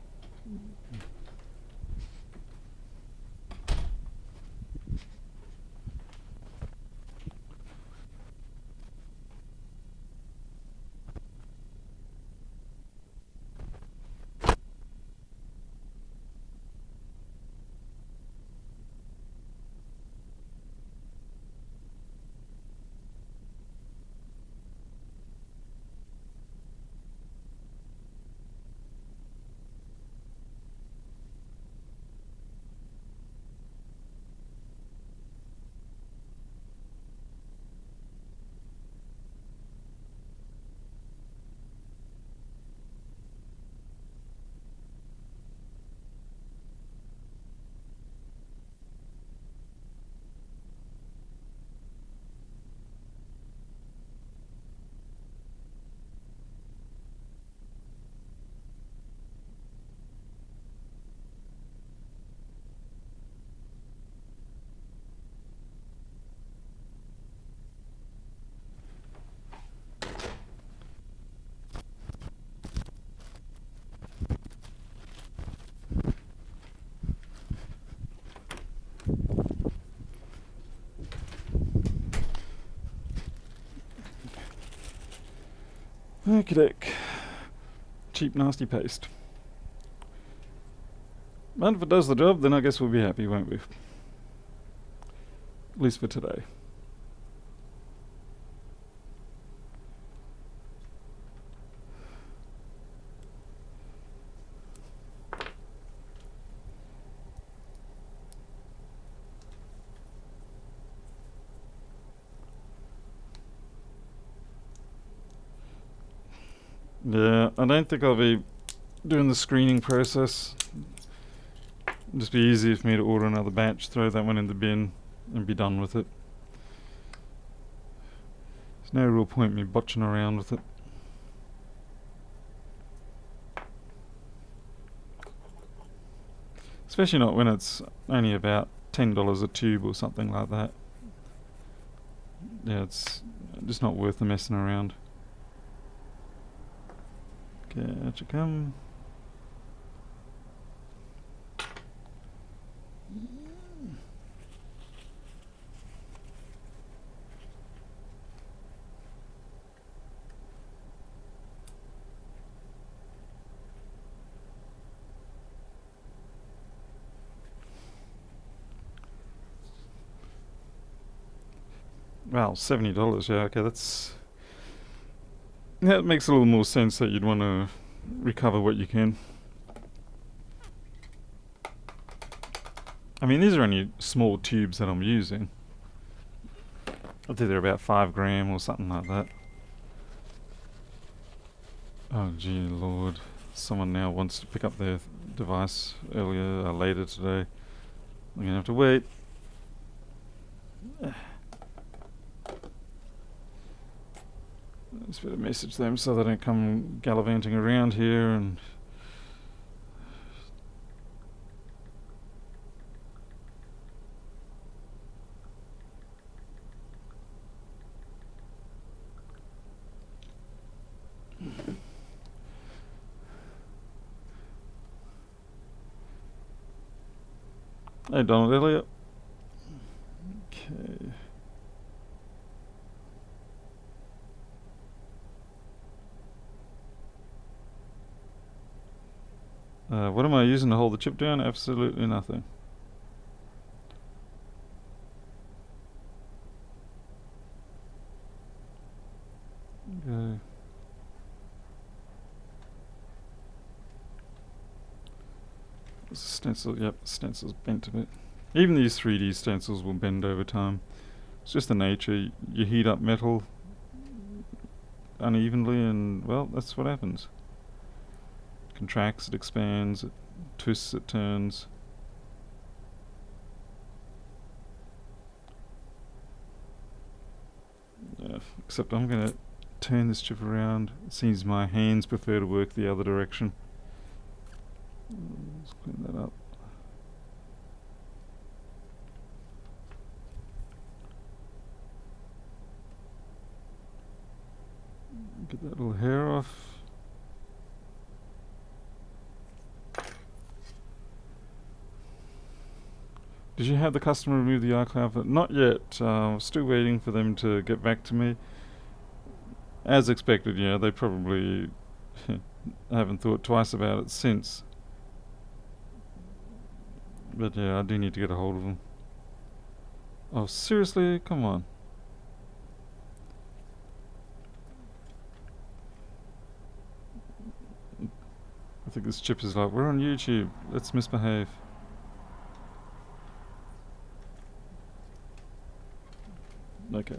Okey-doke. Cheap, nasty paste. And if it does the job, then I guess we'll be happy, won't we? At least for today. Yeah, I don't think I'll be doing the screening process. It'll just be easier for me to order another batch, throw that one in the bin, and be done with it. There's no real point me botching around with it. Especially not when it's only about $10 a tube or something like that. Yeah, it's just not worth the messing around. Okay, out you come. Wow, $70, yeah, okay, that makes a little more sense that you'd want to recover what you can. I mean, these are only small tubes that I'm using. I think they're about 5 gram or something like that. Oh gee lord, someone now wants to pick up their device later today. I'm gonna have to wait. Just better message them so they don't come gallivanting around here and... Hey Donald Elliott. Okay. What am I using to hold the chip down? Absolutely nothing. Okay. This stencil, yep, stencil's bent a bit. Even these 3D stencils will bend over time. It's just the nature. You heat up metal unevenly and, well, that's what happens. It contracts, it expands, it twists, it turns. Yeah, except I'm going to turn this chip around. It seems my hands prefer to work the other direction. Let's clean that up. Get that little hair off. Did you have the customer remove the iCloud? Not yet. Still waiting for them to get back to me. As expected, yeah, they probably haven't thought twice about it since. But yeah, I do need to get a hold of them. Oh, seriously? Come on. I think this chip is like, we're on YouTube, let's misbehave. Okay.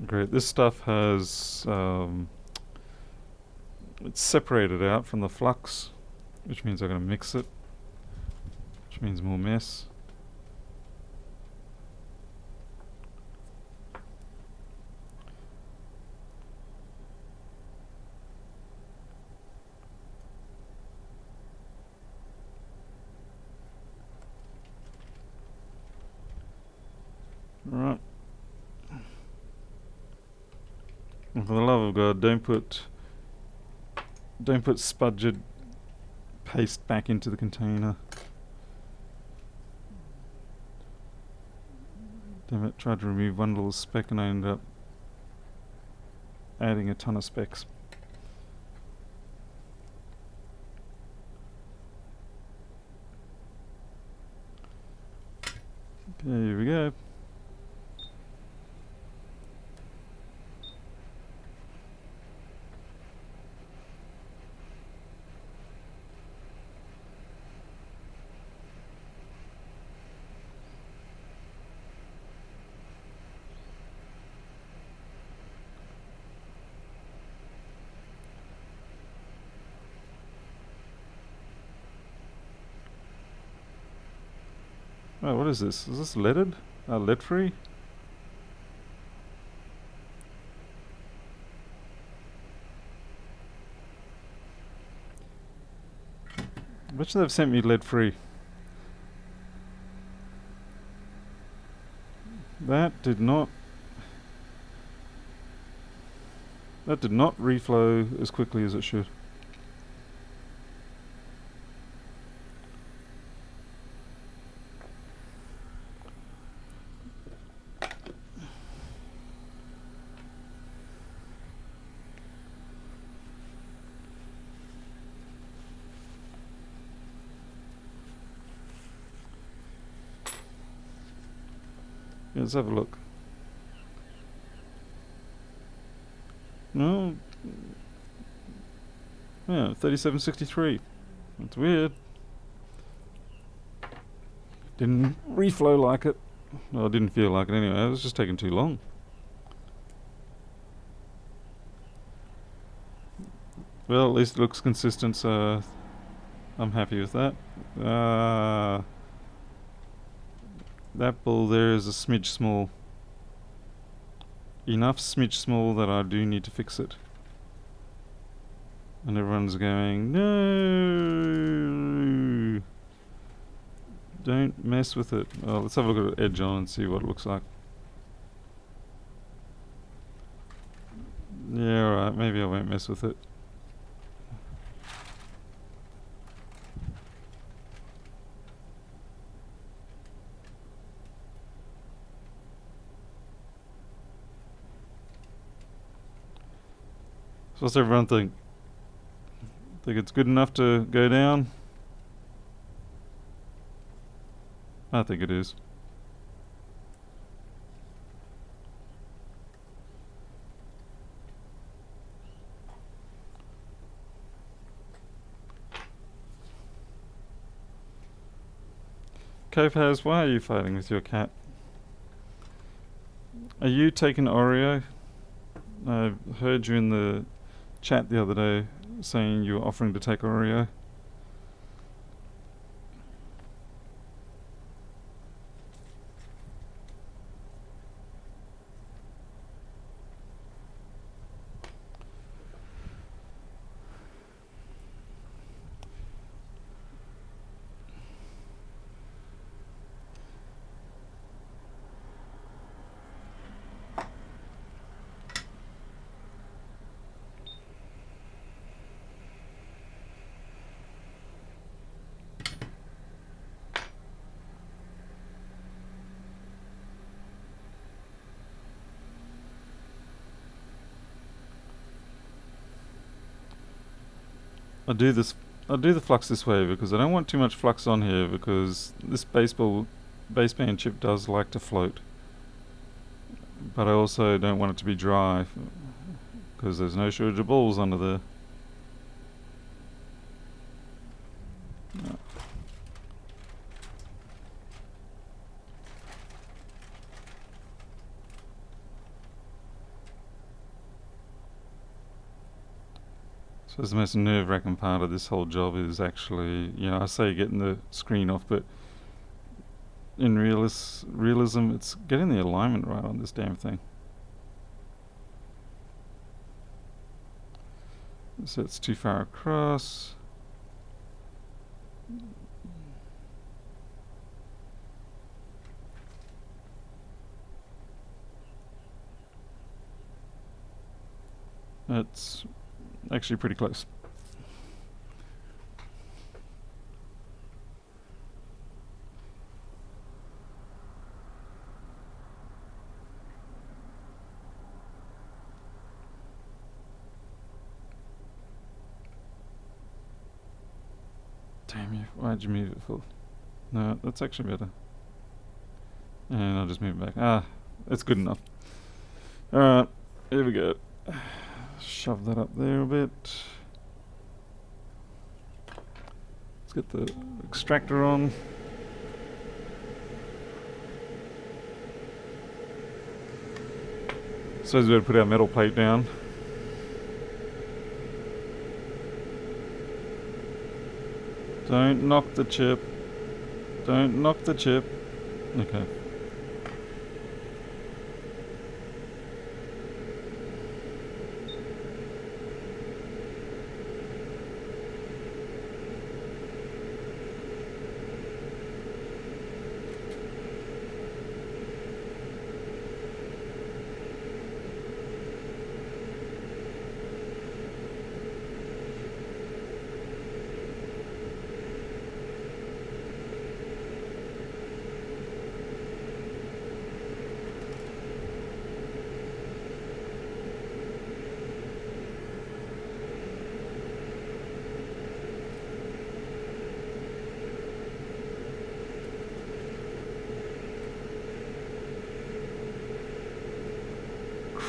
Great. This stuff has it's separated out from the flux, which means I'm going to mix it, which means more mess. Right. And for the love of God, don't put spudged paste back into the container. Damn it, tried to remove one little speck and I ended up adding a ton of specks. Okay, here we go. Oh, what is this? Is this leaded? Lead free? I bet you they've sent me lead free. That did not reflow as quickly as it should. Yeah, let's have a look. No. Yeah, 3763. That's weird. Didn't reflow like it. Well, it didn't feel like it anyway. It was just taking too long. Well, at least it looks consistent, so I'm happy with that. That ball there is a smidge small. Enough smidge small that I do need to fix it. And everyone's going, no! Don't mess with it. Well, let's have a look at edge on and see what it looks like. Yeah, alright, maybe I won't mess with it. So what's everyone think? Think it's good enough to go down? I think it is. Copaz, why are you fighting with your cat? Are you taking Oreo? I heard you in the chat the other day saying you were offering to take Oreo. I do the flux this way because I don't want too much flux on here because this baseband chip does like to float. But I also don't want it to be dry because there's no shortage of balls under there. So the most nerve-wracking part of this whole job is actually, I say getting the screen off, but in realism, it's getting the alignment right on this damn thing. So it's too far across. It's actually pretty close. Damn you, why'd you move it full? No, that's actually better. And I'll just move it back. Ah, it's good enough. Alright, here we go. Shove that up there a bit. Let's get the extractor on. Suppose we better put our metal plate down. Don't knock the chip. Don't knock the chip. Okay.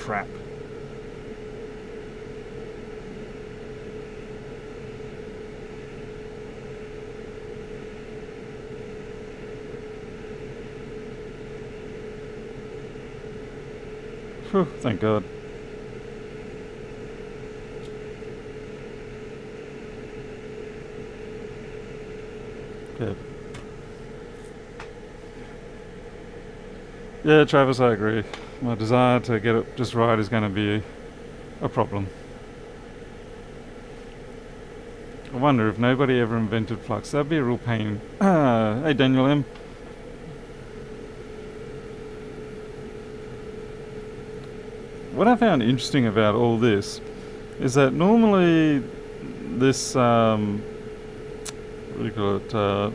Crap. Phew, thank God. Okay. Yeah, Travis, I agree. My desire to get it just right is going to be a problem. I wonder if nobody ever invented flux. That'd be a real pain. Hey, Daniel M. What I found interesting about all this is that normally this, what do you call it,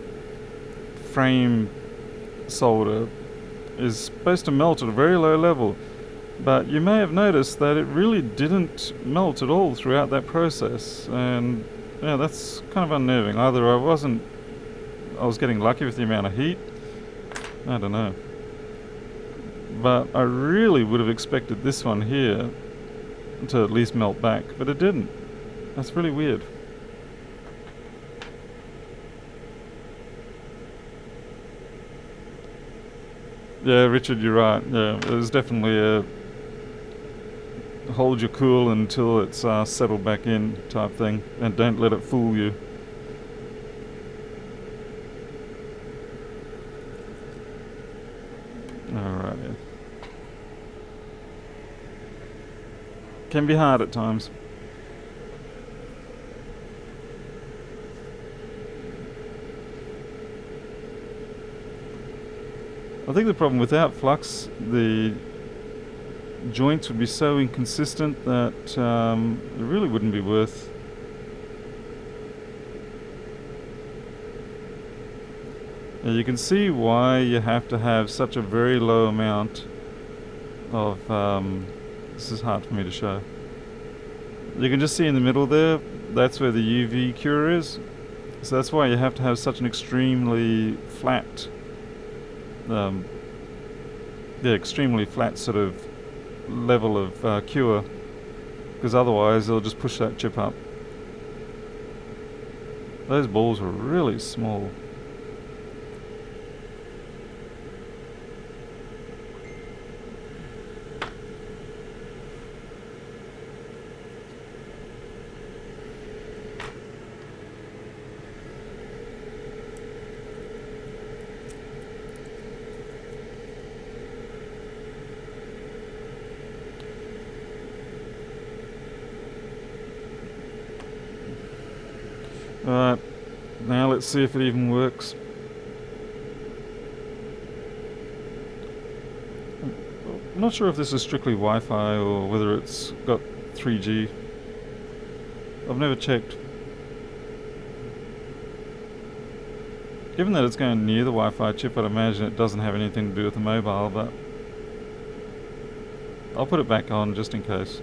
frame solder is supposed to melt at a very low level, but you may have noticed that it really didn't melt at all throughout that process, and yeah, that's kind of unnerving. Either I was getting lucky with the amount of heat, I don't know, but I really would have expected this one here to at least melt back, but it didn't. That's really weird. Yeah, Richard, you're right. Yeah, there's definitely a hold your cool until it's settled back in type thing, and don't let it fool you. Alright, yeah. Can be hard at times. I think the problem without flux, the joints would be so inconsistent that it really wouldn't be worth. Now you can see why you have to have such a very low amount of this is hard for me to show. You can just see in the middle there, that's where the UV cure is. So that's why you have to have such an extremely flat extremely flat sort of level of cure, because otherwise they'll just push that chip up. Those balls were really small. Alright, now let's see if it even works. I'm not sure if this is strictly Wi-Fi or whether it's got 3G. I've never checked. Given that it's going near the Wi-Fi chip, I'd imagine it doesn't have anything to do with the mobile, but I'll put it back on just in case.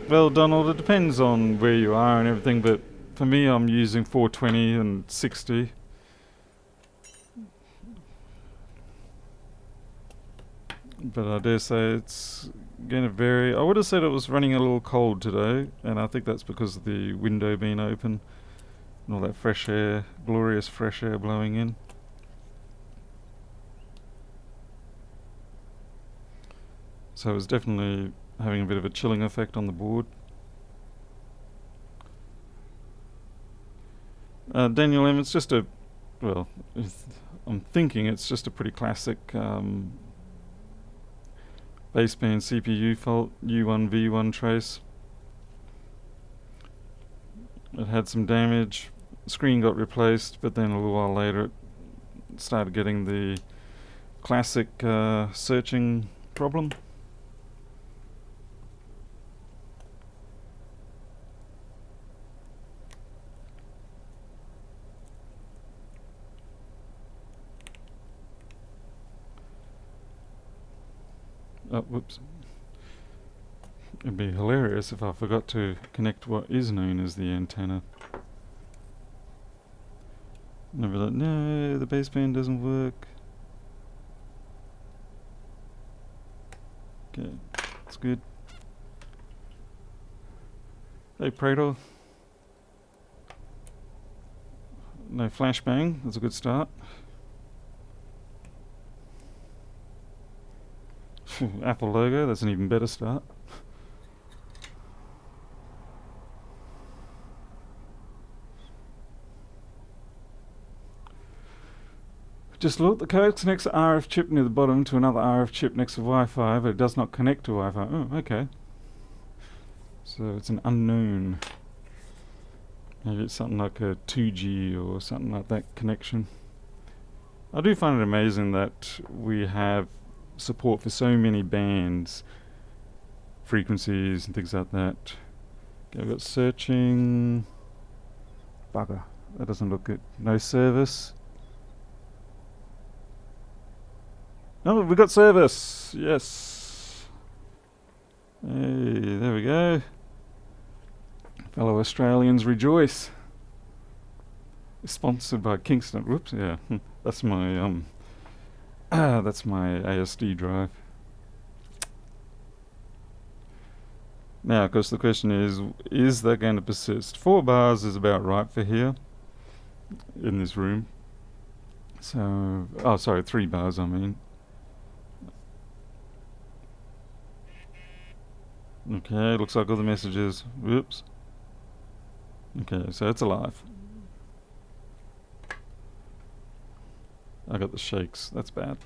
Well, Donald, it depends on where you are and everything, but for me, I'm using 420 and 60. But I dare say it's going to vary. I would have said it was running a little cold today, and I think that's because of the window being open and all that fresh air, glorious fresh air blowing in. So it was definitely having a bit of a chilling effect on the board. Daniel M, it's just a, well, I'm thinking it's just a pretty classic baseband CPU fault, U1V1 trace. It had some damage, screen got replaced, but then a little while later it started getting the classic searching problem. Oh, whoops. It'd be hilarious if I forgot to connect what is known as the antenna. Never like, no, the baseband doesn't work. Okay, that's good. Hey, Prato. No flashbang, that's a good start. Apple logo, that's an even better start. Just look, the code connects the RF chip near the bottom to another RF chip next to Wi-Fi, but it does not connect to Wi-Fi. Oh, okay. So it's an unknown. Maybe it's something like a 2G or something like that connection. I do find it amazing that we have support for so many bands, frequencies and things like that. Okay, I've got searching. Bugger, that doesn't look good. No service. No, we got service. Yes. Hey, there we go. Fellow Australians rejoice. Sponsored by Kingston. Whoops, yeah. That's my that's my ASD drive. Now, of course, the question is that going to persist? 4 bars is about right for here, in this room. So, oh, sorry, 3 bars, I mean. Okay, looks like all the messages. Whoops. Okay, so it's alive. I got the shakes. That's bad.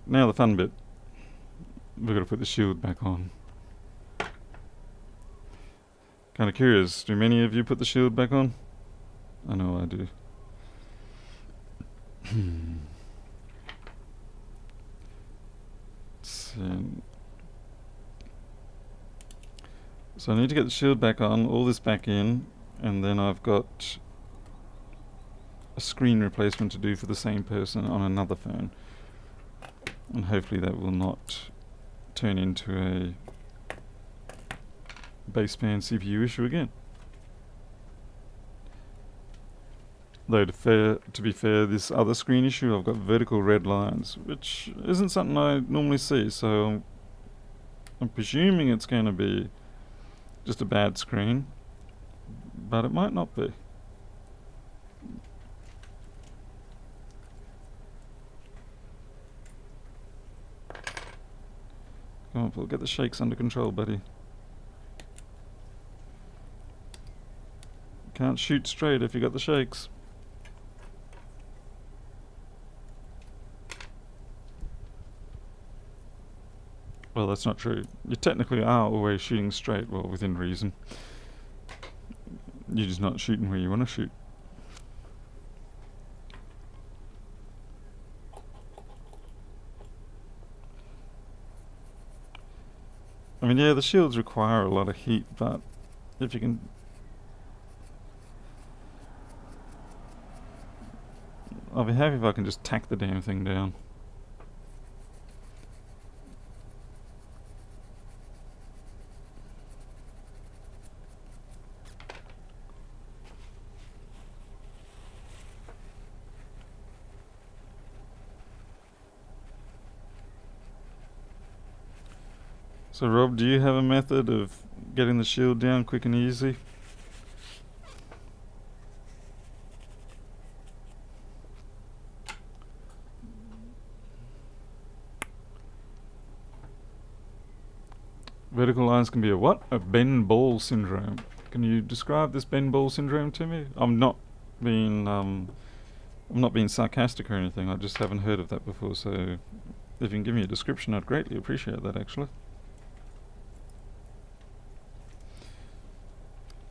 Now the fun bit. We've got to put the shield back on. Kind of curious. Do many of you put the shield back on? I know I do. So I need to get the shield back on, all this back in, and then I've got a screen replacement to do for the same person on another phone. And hopefully that will not turn into a baseband CPU issue again. Though to be fair, this other screen issue, I've got vertical red lines, which isn't something I normally see, so I'm presuming it's going to be just a bad screen, but it might not be. Come on, Paul, get the shakes under control, buddy. Can't shoot straight if you got the shakes. Well, that's not true. You technically are always shooting straight, well, within reason. You're just not shooting where you want to shoot. I mean, yeah, the shields require a lot of heat, but if you can... I'll be happy if I can just tack the damn thing down. So Rob, do you have a method of getting the shield down quick and easy? Vertical lines can be a what? A bend ball syndrome. Can you describe this bend ball syndrome to me? I'm not being sarcastic or anything. I just haven't heard of that before. So if you can give me a description, I'd greatly appreciate that, actually.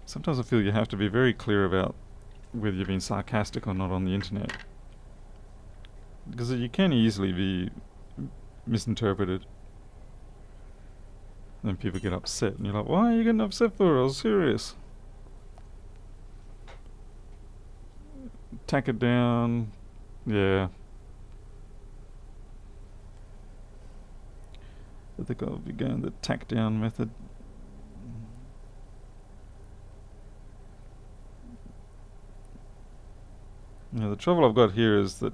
Sometimes I feel you have to be very clear about whether you're being sarcastic or not on the internet, because you can easily be misinterpreted. Then people get upset, and you're like, "Why are you getting upset for? I was serious." Tack it down, yeah. I think I'll be going the tack down method. Now the trouble I've got here is that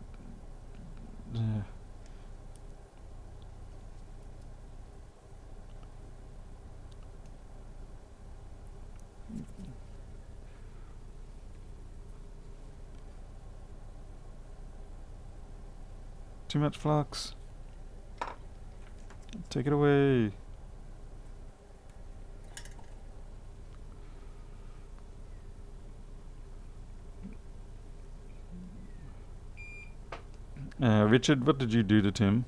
too much flux. Take it away. Richard, what did you do to Tim?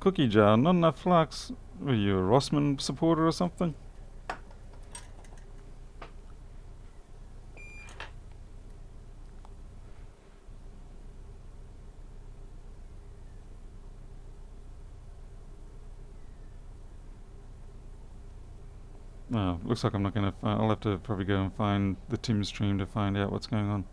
Cookie jar, not enough flux. Were you a Rossmann supporter or something? Oh, looks like I'm not gonna I'll have to probably go and find the Tim stream to find out what's going on.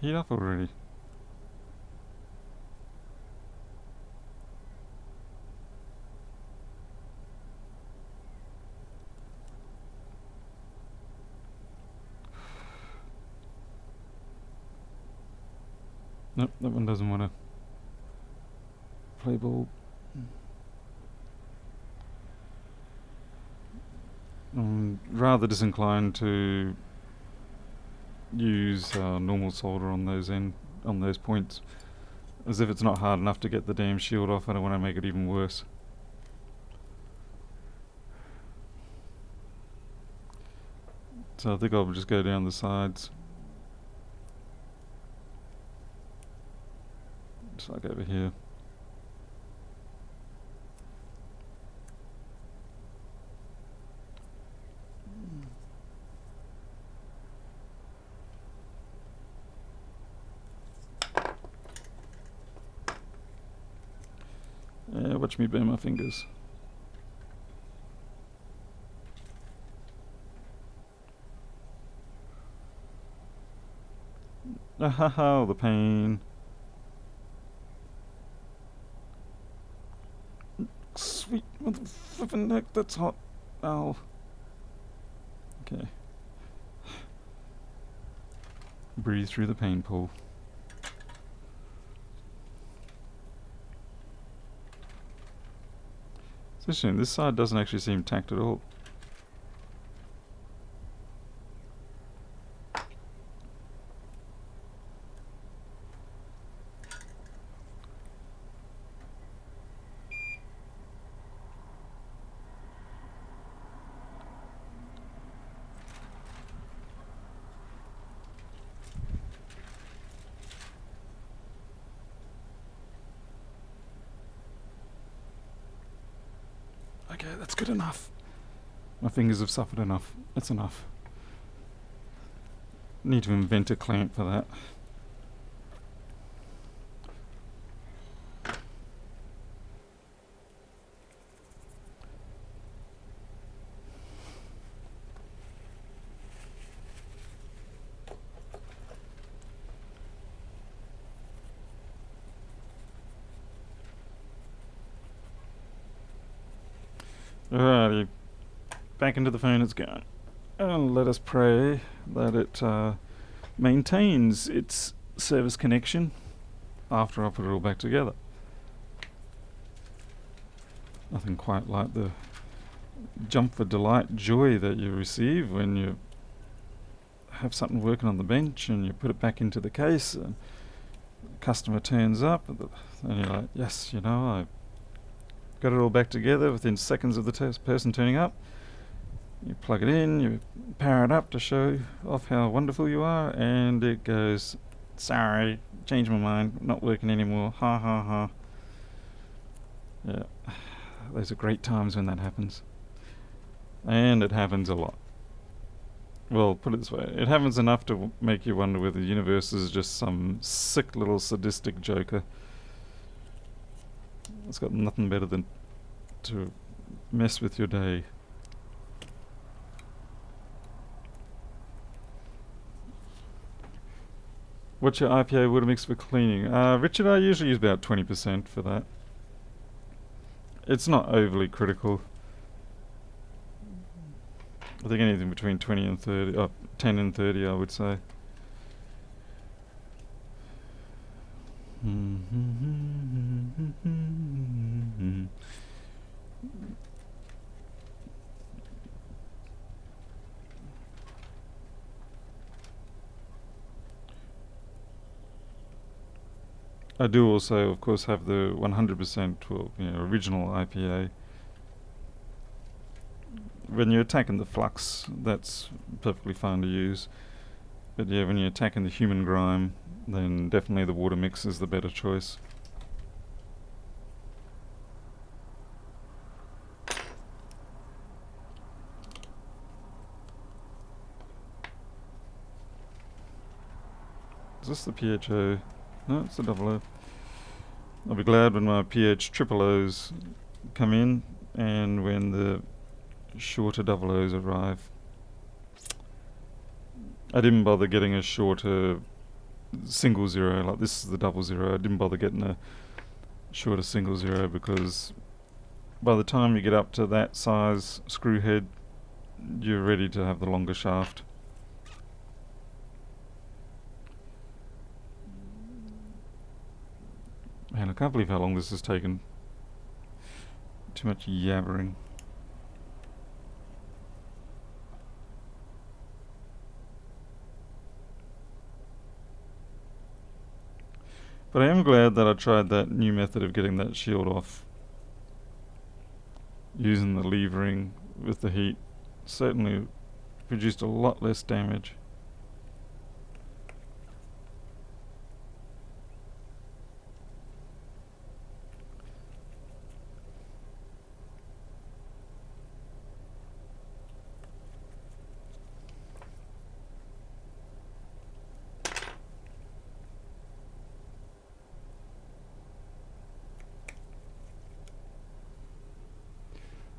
Heat up already. Nope, that one doesn't want to play ball. I'm rather disinclined to use normal solder on those points, as if it's not hard enough to get the damn shield off. I don't want to make it even worse. So I think I'll just go down the sides, just like over here. Watch me burn my fingers. Ah, the pain. Sweet mother flippin' neck, that's hot. Ow. Okay. Breathe through the pain pool. It's interesting, this side doesn't actually seem tacked at all. Okay, that's good enough. My fingers have suffered enough. That's enough. Need to invent a clamp for that. Alrighty, back into the phone it's going. And let us pray that it maintains its service connection after I put it all back together. Nothing quite like the jump for delight joy that you receive when you have something working on the bench and you put it back into the case and the customer turns up and you're like, yes, I got it all back together within seconds of the person turning up. You plug it in, you power it up to show off how wonderful you are, and it goes, sorry, changed my mind, not working anymore, ha ha ha. Yeah, those are great times when that happens. And it happens a lot. Well, put it this way, it happens enough to make you wonder whether the universe is just some sick little sadistic joker. It's got nothing better than to mess with your day. What's your IPA water mix for cleaning? Richard, I usually use about 20% for that. It's not overly critical. I think anything between 20 and 30, 10 and 30 I would say. I do also, of course, have the 100% original IPA. When you're attacking the flux, that's perfectly fine to use. But yeah, when you're attacking the human grime, then definitely the water mix is the better choice. Is this the PHO? No, it's the double O. I'll be glad when my PH triple O's come in and when the shorter double O's arrive. I didn't bother getting a shorter single zero, like this is the double zero. I didn't bother getting a shorter single zero because by the time you get up to that size screw head, you're ready to have the longer shaft. Man, I can't believe how long this has taken. Too much yabbering. But I am glad that I tried that new method of getting that shield off. Using the levering with the heat certainly produced a lot less damage.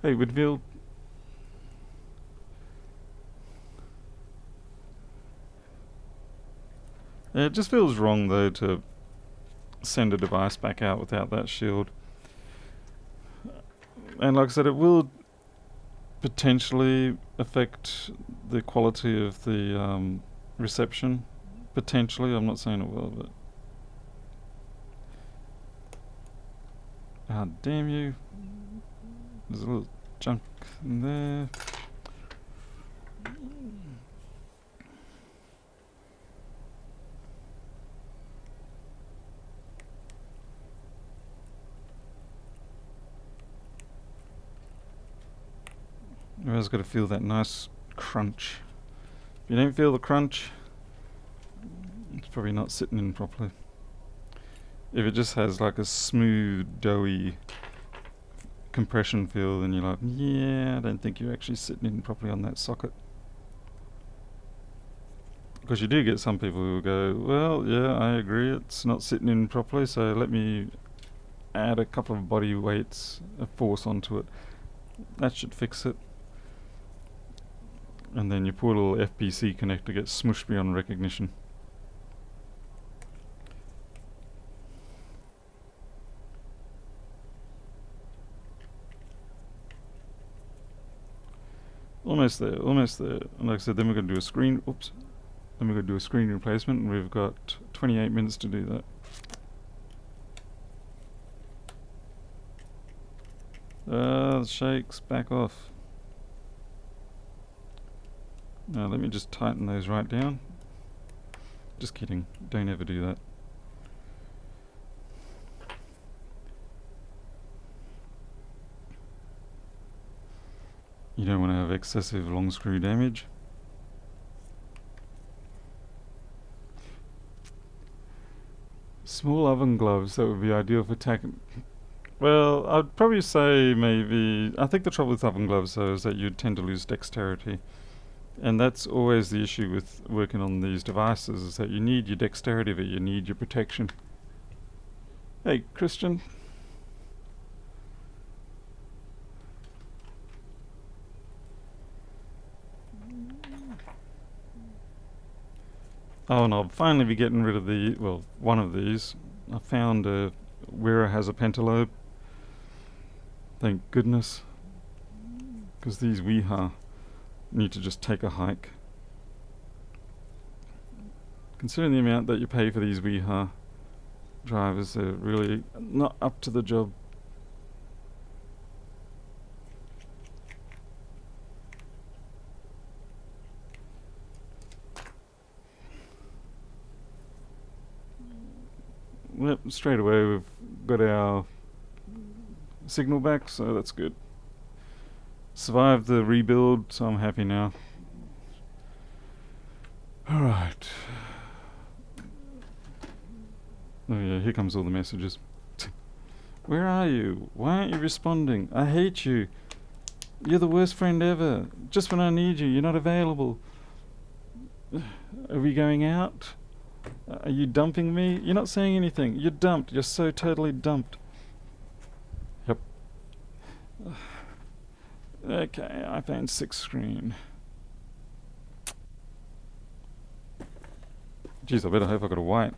Hey, Whitfield. Yeah, it just feels wrong though to send a device back out without that shield. And like I said, it will potentially affect the quality of the reception. Potentially, I'm not saying it will, but... Ah, damn you. There's a little junk in there. You always got to feel that nice crunch. If you don't feel the crunch, it's probably not sitting in properly. If it just has like a smooth, doughy compression feel, then you're like, yeah, I don't think you're actually sitting in properly on that socket. Because you do get some people who go, well, yeah, I agree, it's not sitting in properly, so let me add a couple of body weights of force onto it. That should fix it. And then your poor little FPC connector gets smushed beyond recognition. Almost there, almost there. And like I said, then we're going to do a screen, oops. Then we're going to do a screen replacement, and we've got 28 minutes to do that. The shakes, back off. Now let me just tighten those right down. Just kidding, don't ever do that. You don't want to have excessive long screw damage. Small oven gloves, that would be ideal for tacking. Well, I'd probably say maybe... I think the trouble with oven gloves though is that you tend to lose dexterity. And that's always the issue with working on these devices, is that you need your dexterity, but you need your protection. Hey, Christian. Oh, and I'll finally be getting rid of the, well, one of these. I found where it has a pentalobe. Thank goodness. Because these Weeha need to just take a hike. Considering the amount that you pay for these Weeha drivers, they're really not up to the job. Yep, straight away we've got our signal back, so that's good. Survived the rebuild, so I'm happy now. Alright. Oh yeah, here comes all the messages. Where are you? Why aren't you responding? I hate you. You're the worst friend ever. Just when I need you, you're not available. Are we going out? Are you dumping me? You're not saying anything. You're dumped. You're so totally dumped. Yep. Okay, iPhone 6 screen. Jeez, I better hope I got a white.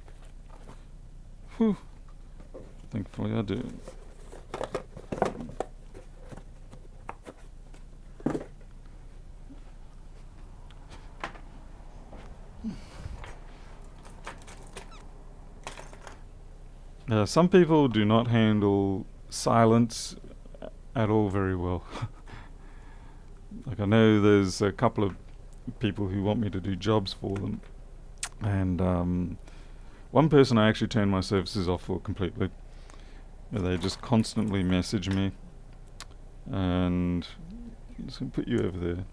Whew. Thankfully I do. Some people do not handle silence at all very well. Like, I know there's a couple of people who want me to do jobs for them, and one person I actually turned my services off for completely. They just constantly message me, and I'm just going to put you over there.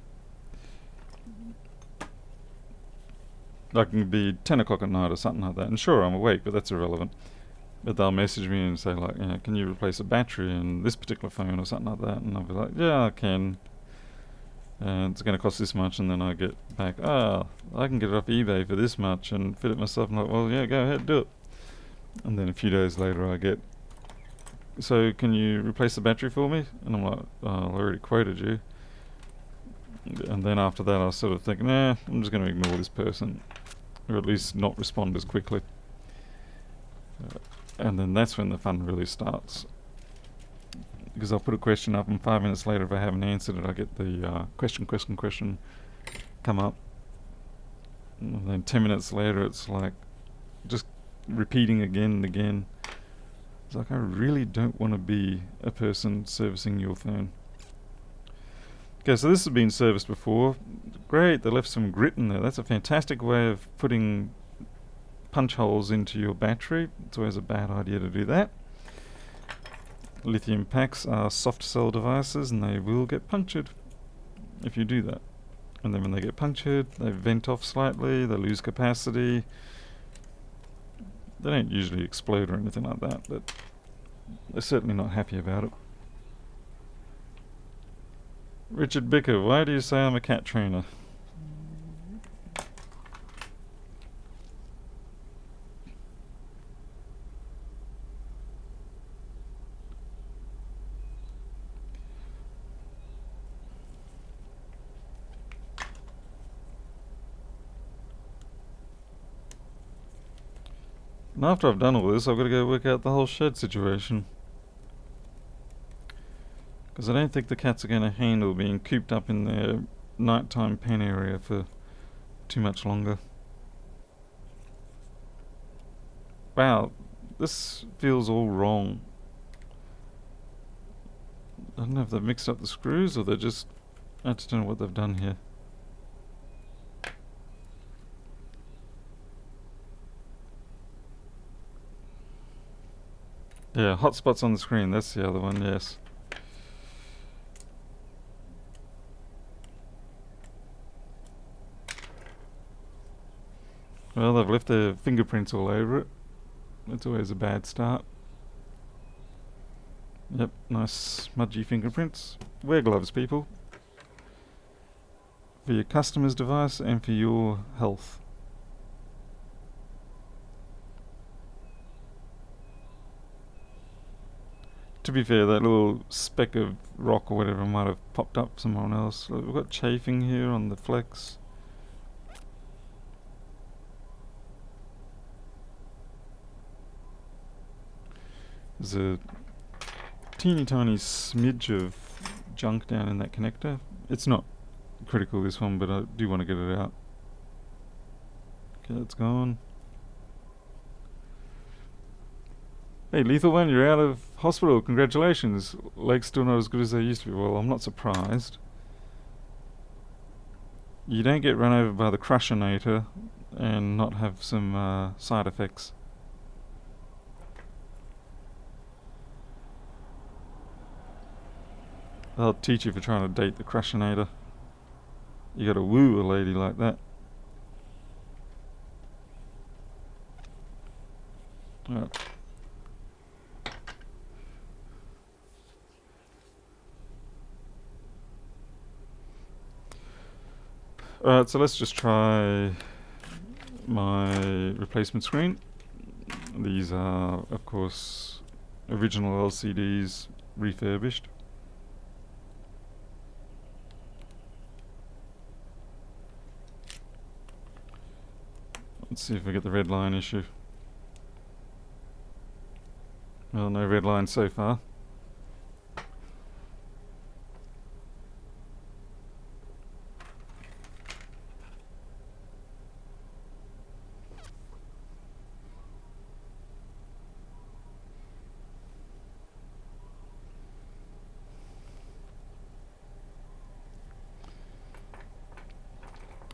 Like, it can be 10 o'clock at night or something like that, and sure, I'm awake, but that's irrelevant. But they'll message me and say, like, you know, can you replace a battery in this particular phone or something like that? And I'll be like, yeah, I can. And it's going to cost this much. And then I get back, I can get it off eBay for this much and fit it myself. I'm like, well, yeah, go ahead, do it. And then a few days later I get so can you replace the battery for me? And I'm like, oh, I already quoted you. And then after that I was sort of thinking, nah, I'm just going to ignore this person, or at least not respond as quickly. And then that's when the fun really starts, because I'll put a question up and 5 minutes later, if I haven't answered it, I get the question come up, and then 10 minutes later it's like just repeating again and again. It's like, I really don't want to be a person servicing your phone. Okay, so this has been serviced before. Great, they left some grit in there. That's a fantastic way of putting punch holes into your battery. It's always a bad idea to do that. Lithium packs are soft cell devices and they will get punctured if you do that. And then when they get punctured, they vent off slightly, they lose capacity. They don't usually explode or anything like that, but they're certainly not happy about it. Richard Bicker, why do you say I'm a cat trainer? And after I've done all this, I've got to go work out the whole shed situation. Because I don't think the cats are going to handle being cooped up in their nighttime pen area for too much longer. Wow, this feels all wrong. I don't know if they've mixed up the screws or they're just... I just don't know what they've done here. Yeah, hotspots on the screen, that's the other one, yes. Well, they've left their fingerprints all over it. That's always a bad start. Yep, nice smudgy fingerprints. Wear gloves, people. For your customer's device and for your health. To be fair, that little speck of rock or whatever might have popped up someone else. We've got chafing here on the flex. There's a teeny tiny smidge of junk down in that connector. It's not critical, this one, but I do want to get it out. Okay, that's gone. Hey, Lethal One, you're out of hospital. Congratulations. Legs still not as good as they used to be. Well, I'm not surprised. You don't get run over by the Crushinator and not have some side effects. They'll teach you for trying to date the Crushinator. You gotta woo a lady like that. Alright. Alright, so let's just try my replacement screen. These are, of course, original LCDs refurbished. Let's see if we get the red line issue. Well, no red line so far.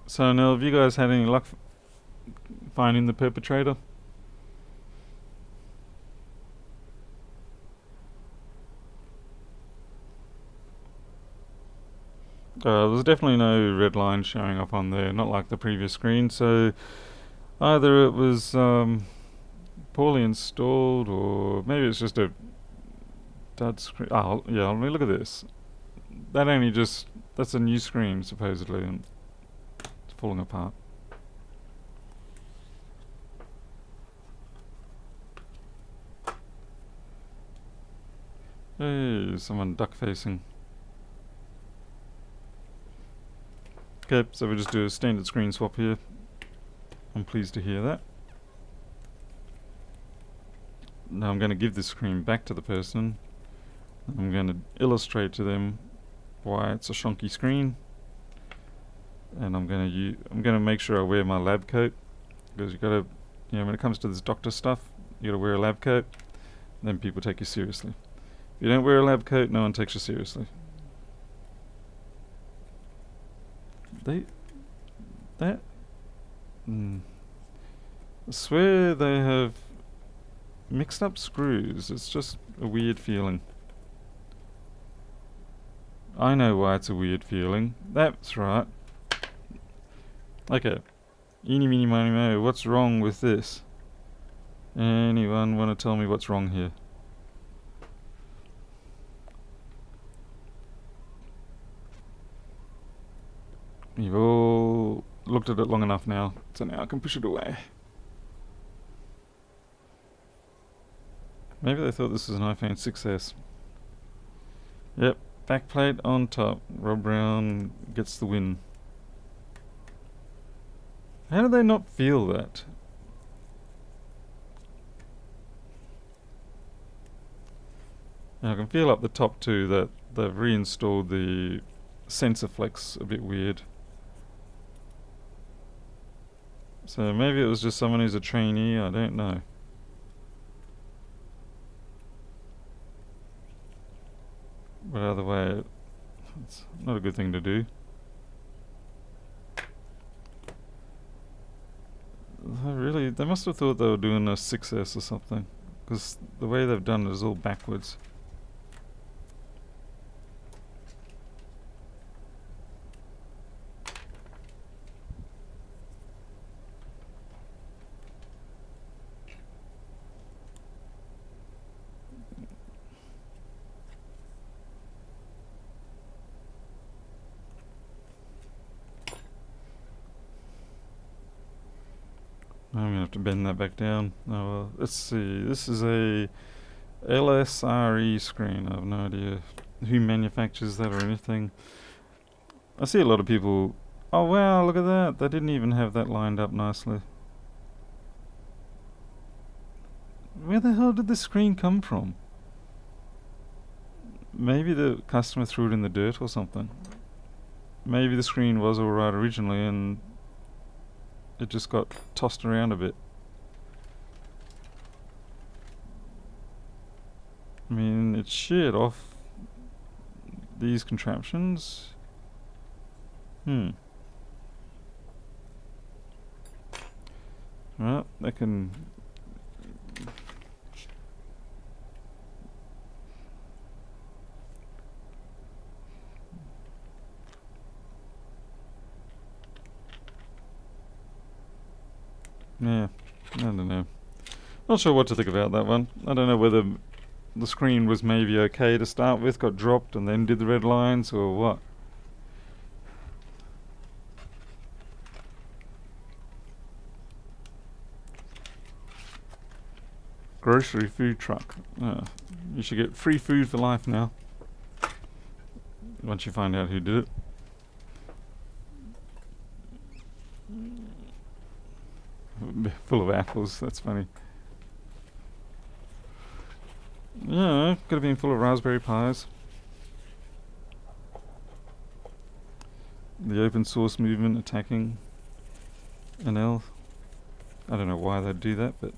So now, have you guys had any luck finding the perpetrator? There's definitely no red line showing up on there, not like the previous screen, so either it was poorly installed or maybe it's just a dud screen. Oh, yeah, let me look at this. That's a new screen supposedly, and it's falling apart. Hey, someone duck facing. Okay, so we just do a standard screen swap here. I'm pleased to hear that. Now I'm going to give this screen back to the person. I'm going to illustrate to them why it's a shonky screen, and I'm going to make sure I wear my lab coat, because you got to, when it comes to this doctor stuff, you got to wear a lab coat. Then people take you seriously. If you don't wear a lab coat, no one takes you seriously. I swear they have mixed up screws. It's just a weird feeling. I know why it's a weird feeling. That's right. Okay. Eeny, meeny, miny, mo. What's wrong with this? Anyone want to tell me what's wrong here? You've all looked at it long enough now, so now I can push it away. Maybe they thought this was an iPhone 6s. Yep, backplate on top. Rob Brown gets the win. How do they not feel that? And I can feel up the top too that they've reinstalled the sensor flex a bit weird. So maybe it was just someone who's a trainee, I don't know. But either way, it's not a good thing to do. They must have thought they were doing a 6S or something, because the way they've done it is all backwards. I'm gonna have to bend that back down. Oh well, let's see. This is a LSRE screen. I have no idea who manufactures that or anything. I see a lot of people. Oh wow, look at that. They didn't even have that lined up nicely. Where the hell did this screen come from? Maybe the customer threw it in the dirt or something. Maybe the screen was alright originally and it just got tossed around a bit. I mean, it's sheared off these contraptions. Well, they can... Yeah, I don't know. Not sure what to think about that one. I don't know whether the screen was maybe okay to start with, got dropped and then did the red lines, or what. Grocery food truck. You should get free food for life now, once you find out who did it. Full of apples, that's funny. Yeah, could have been full of Raspberry Pis. The open source movement attacking NL. I don't know why they'd do that, but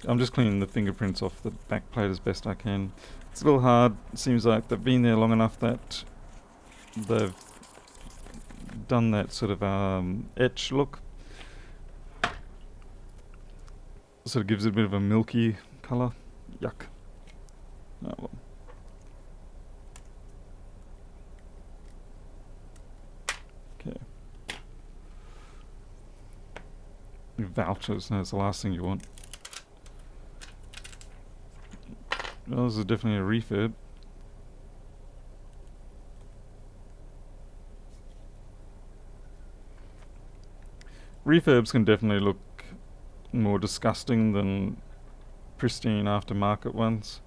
I'm just cleaning the fingerprints off the back plate as best I can. It's a little hard. It seems like they've been there long enough that they've done that sort of etch look. Sort of gives it a bit of a milky colour. Yuck. Oh well. Okay. Vouchers, that's the last thing you want. Well, this is definitely a refurb. Refurbs can definitely look more disgusting than pristine aftermarket ones.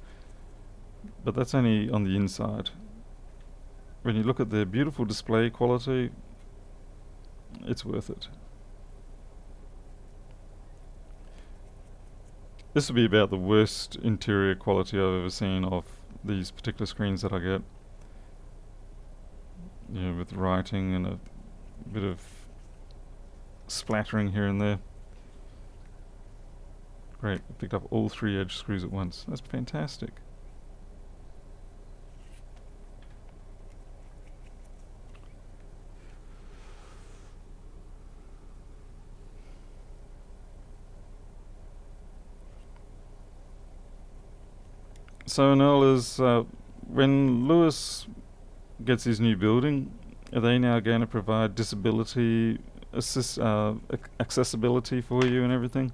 but that's only on the inside. When you look at the beautiful display quality, it's worth it. This will be about the worst interior quality I've ever seen of these particular screens that I get. With writing and a bit of splattering here and there. Great, I picked up all 3 edge screws at once. That's fantastic. So Noel, is when Lewis gets his new building, are they now going to provide disability accessibility for you and everything?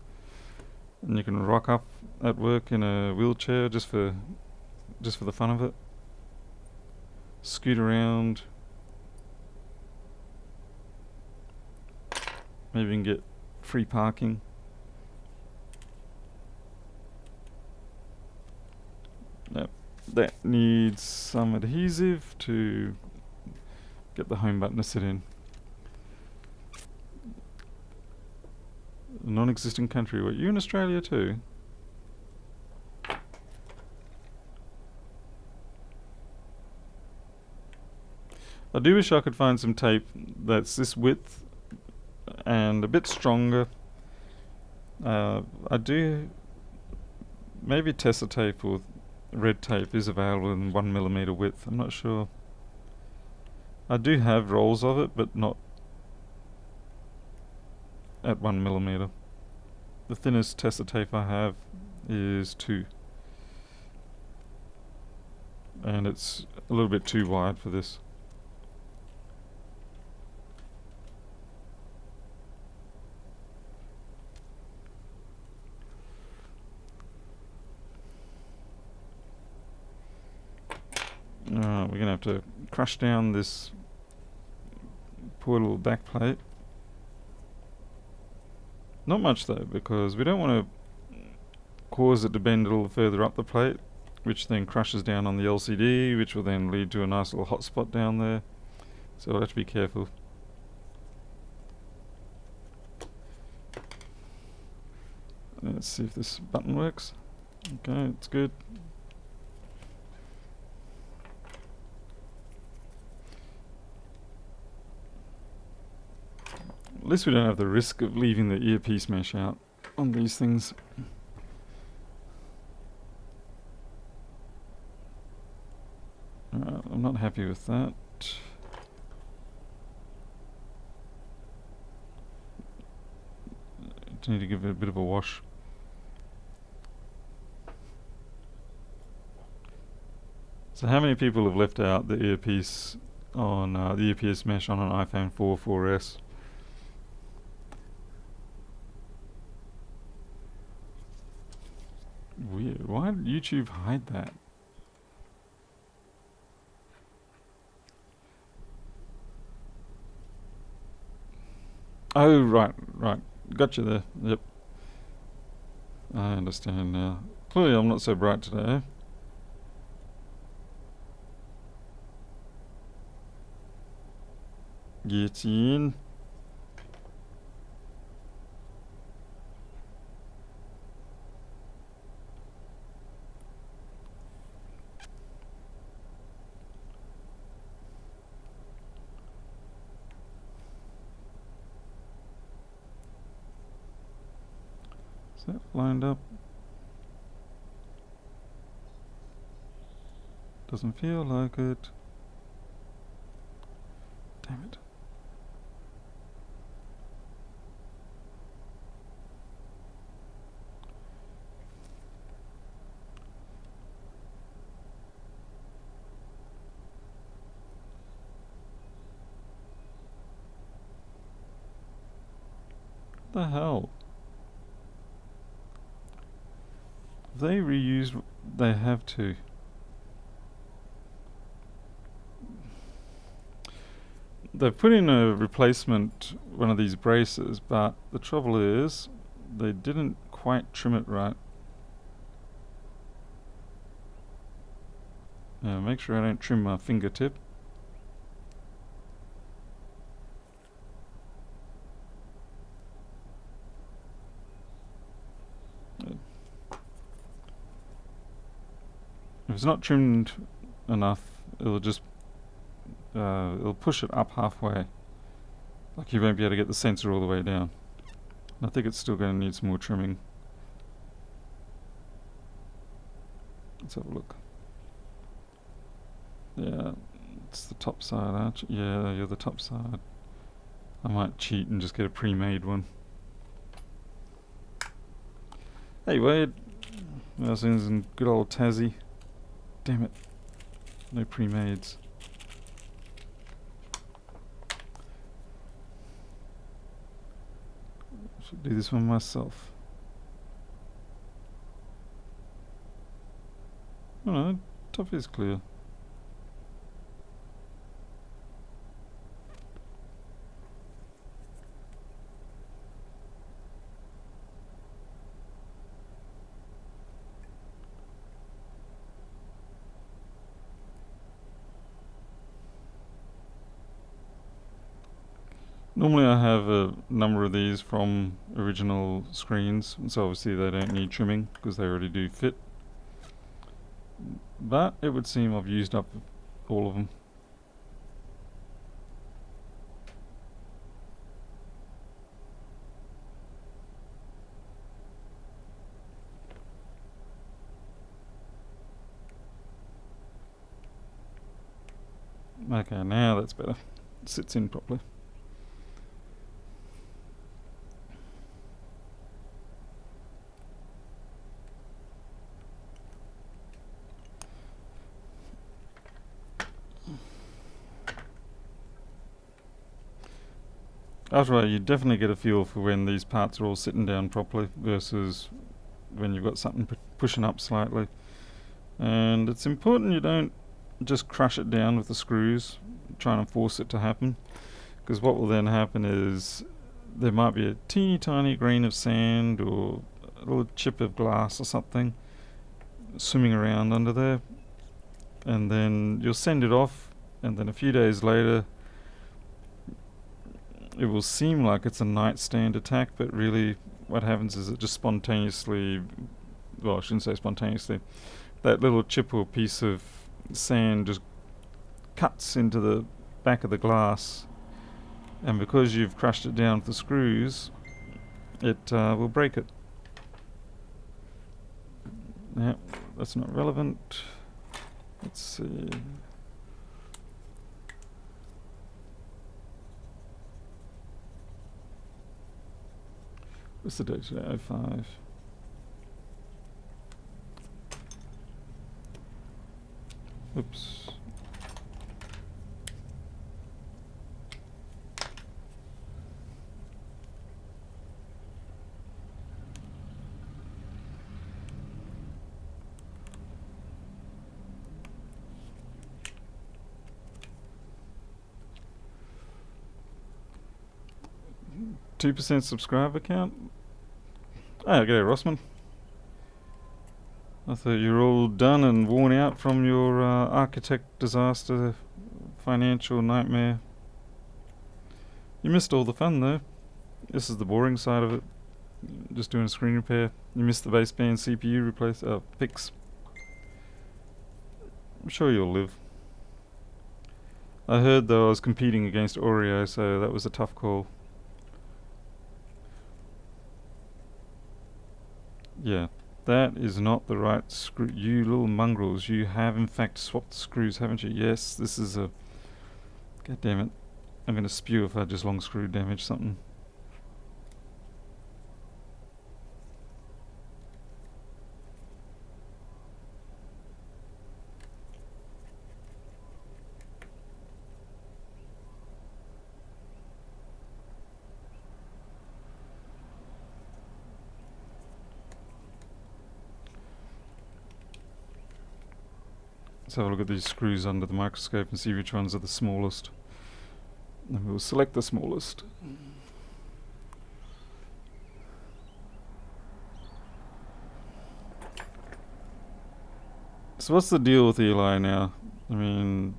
And you can rock up at work in a wheelchair just for the fun of it? Scoot around. Maybe you can get free parking. That needs some adhesive to get the home button to sit in. Non-existent country. What, you in Australia too? I do wish I could find some tape that's this width and a bit stronger. I do. Maybe Tessa tape or red tape is available in 1mm width. I'm not sure. I do have rolls of it, but not at 1mm. The thinnest Tessa tape I have is 2. And it's a little bit too wide for this. We're going to have to crush down this poor little back plate. Not much though, because we don't want to cause it to bend a little further up the plate, which then crushes down on the LCD, which will then lead to a nice little hot spot down there. So we'll have to be careful. Let's see if this button works. Okay, it's good. At least we don't have the risk of leaving the earpiece mesh out on these things. I'm not happy with that. I need to give it a bit of a wash. So how many people have left out the earpiece on the earpiece mesh on an iPhone 4, 4S? Weird. Why did YouTube hide that? Oh, right. Gotcha there. Yep. I understand now. Clearly I'm not so bright today. Get in. Is that lined up? Doesn't feel like it. Damn it. What the hell? They reused. They have to. They've put in a replacement one of these braces, but the trouble is they didn't quite trim it right. Make sure I don't trim my fingertip. If it's not trimmed enough, it'll just it'll push it up halfway. Like you won't be able to get the sensor all the way down. I think it's still going to need some more trimming. Let's have a look. Yeah, it's the top side, aren't you? Yeah, you're the top side. I might cheat and just get a pre-made one. Hey Wade, I was in good old Tassie. Damn it, no pre-mades. Should do this one myself. Oh no, top is clear. Normally I have a number of these from original screens, so obviously they don't need trimming because they already do fit. But it would seem I've used up all of them. Okay, now that's better. It sits in properly. After all, you definitely get a feel for when these parts are all sitting down properly versus when you've got something pushing up slightly. And it's important you don't just crush it down with the screws, trying to force it to happen, because what will then happen is there might be a teeny tiny grain of sand or a little chip of glass or something swimming around under there, and then you'll send it off, and then a few days later it will seem like it's a nightstand attack, but really what happens is it just spontaneously, well, I shouldn't say spontaneously, that little chip or piece of sand just cuts into the back of the glass, and because you've crushed it down with the screws, it will break it. Yeah, that's not relevant. Let's see. What's the date today? 05. Oops. %2 subscriber count? Oh, g'day Rossman. I thought you were all done and worn out from your architect disaster, financial nightmare. You missed all the fun though. This is the boring side of it. Just doing a screen repair. You missed the baseband CPU fix. I'm sure you'll live. I heard though I was competing against Oreo, so that was a tough call. Yeah, that is not the right screw. You little mongrels, you have in fact swapped the screws, haven't you? Yes, this is a... God damn it. I'm going to spew if I just long screw damage something. Let's have a look at these screws under the microscope and see which ones are the smallest. And we'll select the smallest. So what's the deal with Eli now? I mean,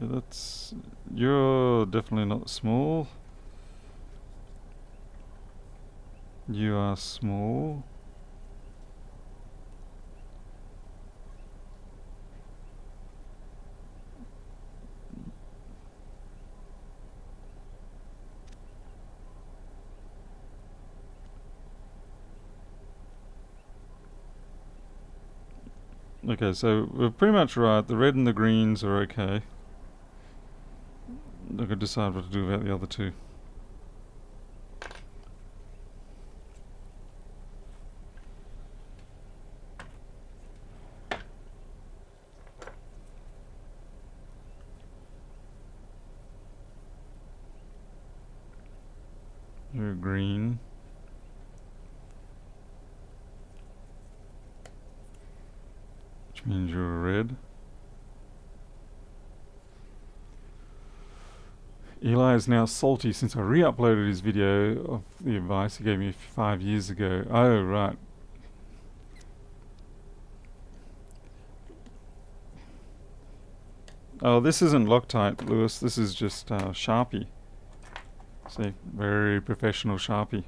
okay, you're definitely not small. You are small. Okay, so we're pretty much right. The red and the greens are okay. I could decide what to do about the other two. You're green. Which means you're red. Eli is now salty since I re-uploaded his video of the advice he gave me 5 years ago. Oh, right. Oh, this isn't Loctite, Lewis. This is just Sharpie. See, very professional Sharpie.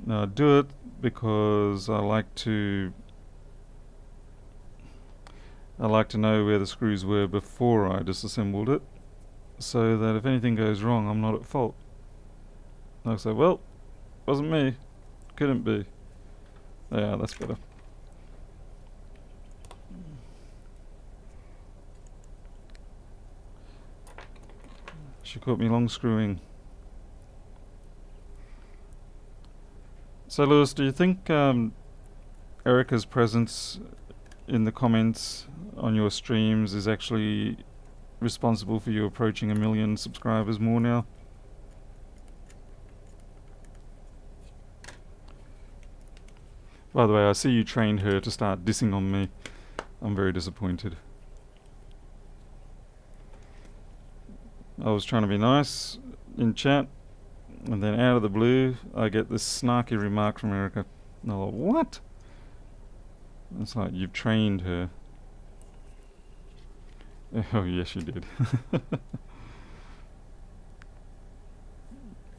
Now I do it because I like to know where the screws were before I disassembled it, so that if anything goes wrong, I'm not at fault. I'll say, well, wasn't me, couldn't be. Yeah, that's better. She caught me long screwing. So Lewis, do you think Erica's presence in the comments on your streams is actually responsible for you approaching 1 million subscribers more now? By the way, I see you trained her to start dissing on me. I'm very disappointed. I was trying to be nice in chat, and then out of the blue, I get this snarky remark from Erica. And I'm like, what? It's like, you've trained her. Oh, yes, you did.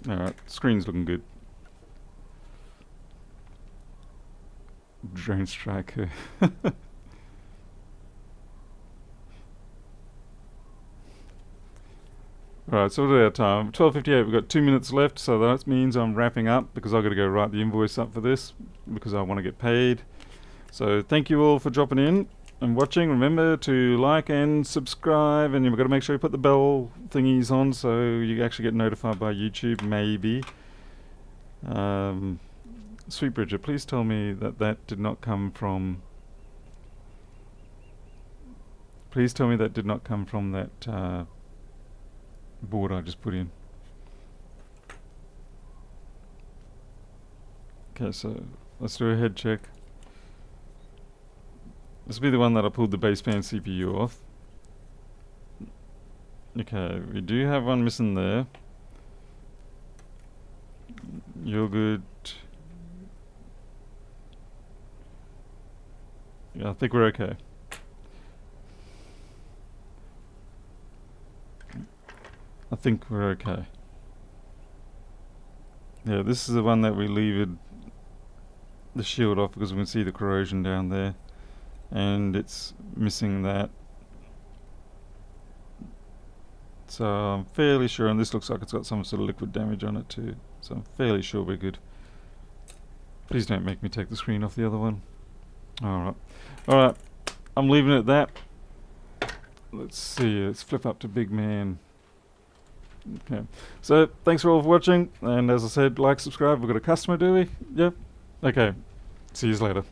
Alright, screen's looking good. Drone strike her. Alright, so we're at our time. 12:58, we've got 2 minutes left, so that means I'm wrapping up because I've got to go write the invoice up for this because I want to get paid. So thank you all for dropping in and watching. Remember to like and subscribe, and you've got to make sure you put the bell thingies on so you actually get notified by YouTube, maybe. Sweet Bridget, please tell me that did not come from... Please tell me that did not come from that board I just put in. Okay, so let's do a head check. This will be the one that I pulled the baseband CPU off. Okay, we do have one missing there. You're good. Yeah, I think we're okay. I think we're okay. Yeah, this is the one that we levered the shield off because we can see the corrosion down there. And it's missing that. So I'm fairly sure, and this looks like it's got some sort of liquid damage on it too. So I'm fairly sure we're good. Please don't make me take the screen off the other one. Alright. Alright. I'm leaving it at that. Let's see. Let's flip up to big man. Okay. So thanks for all for watching. And as I said, like, subscribe. We've got a customer, do we? Yep. Okay. See you later.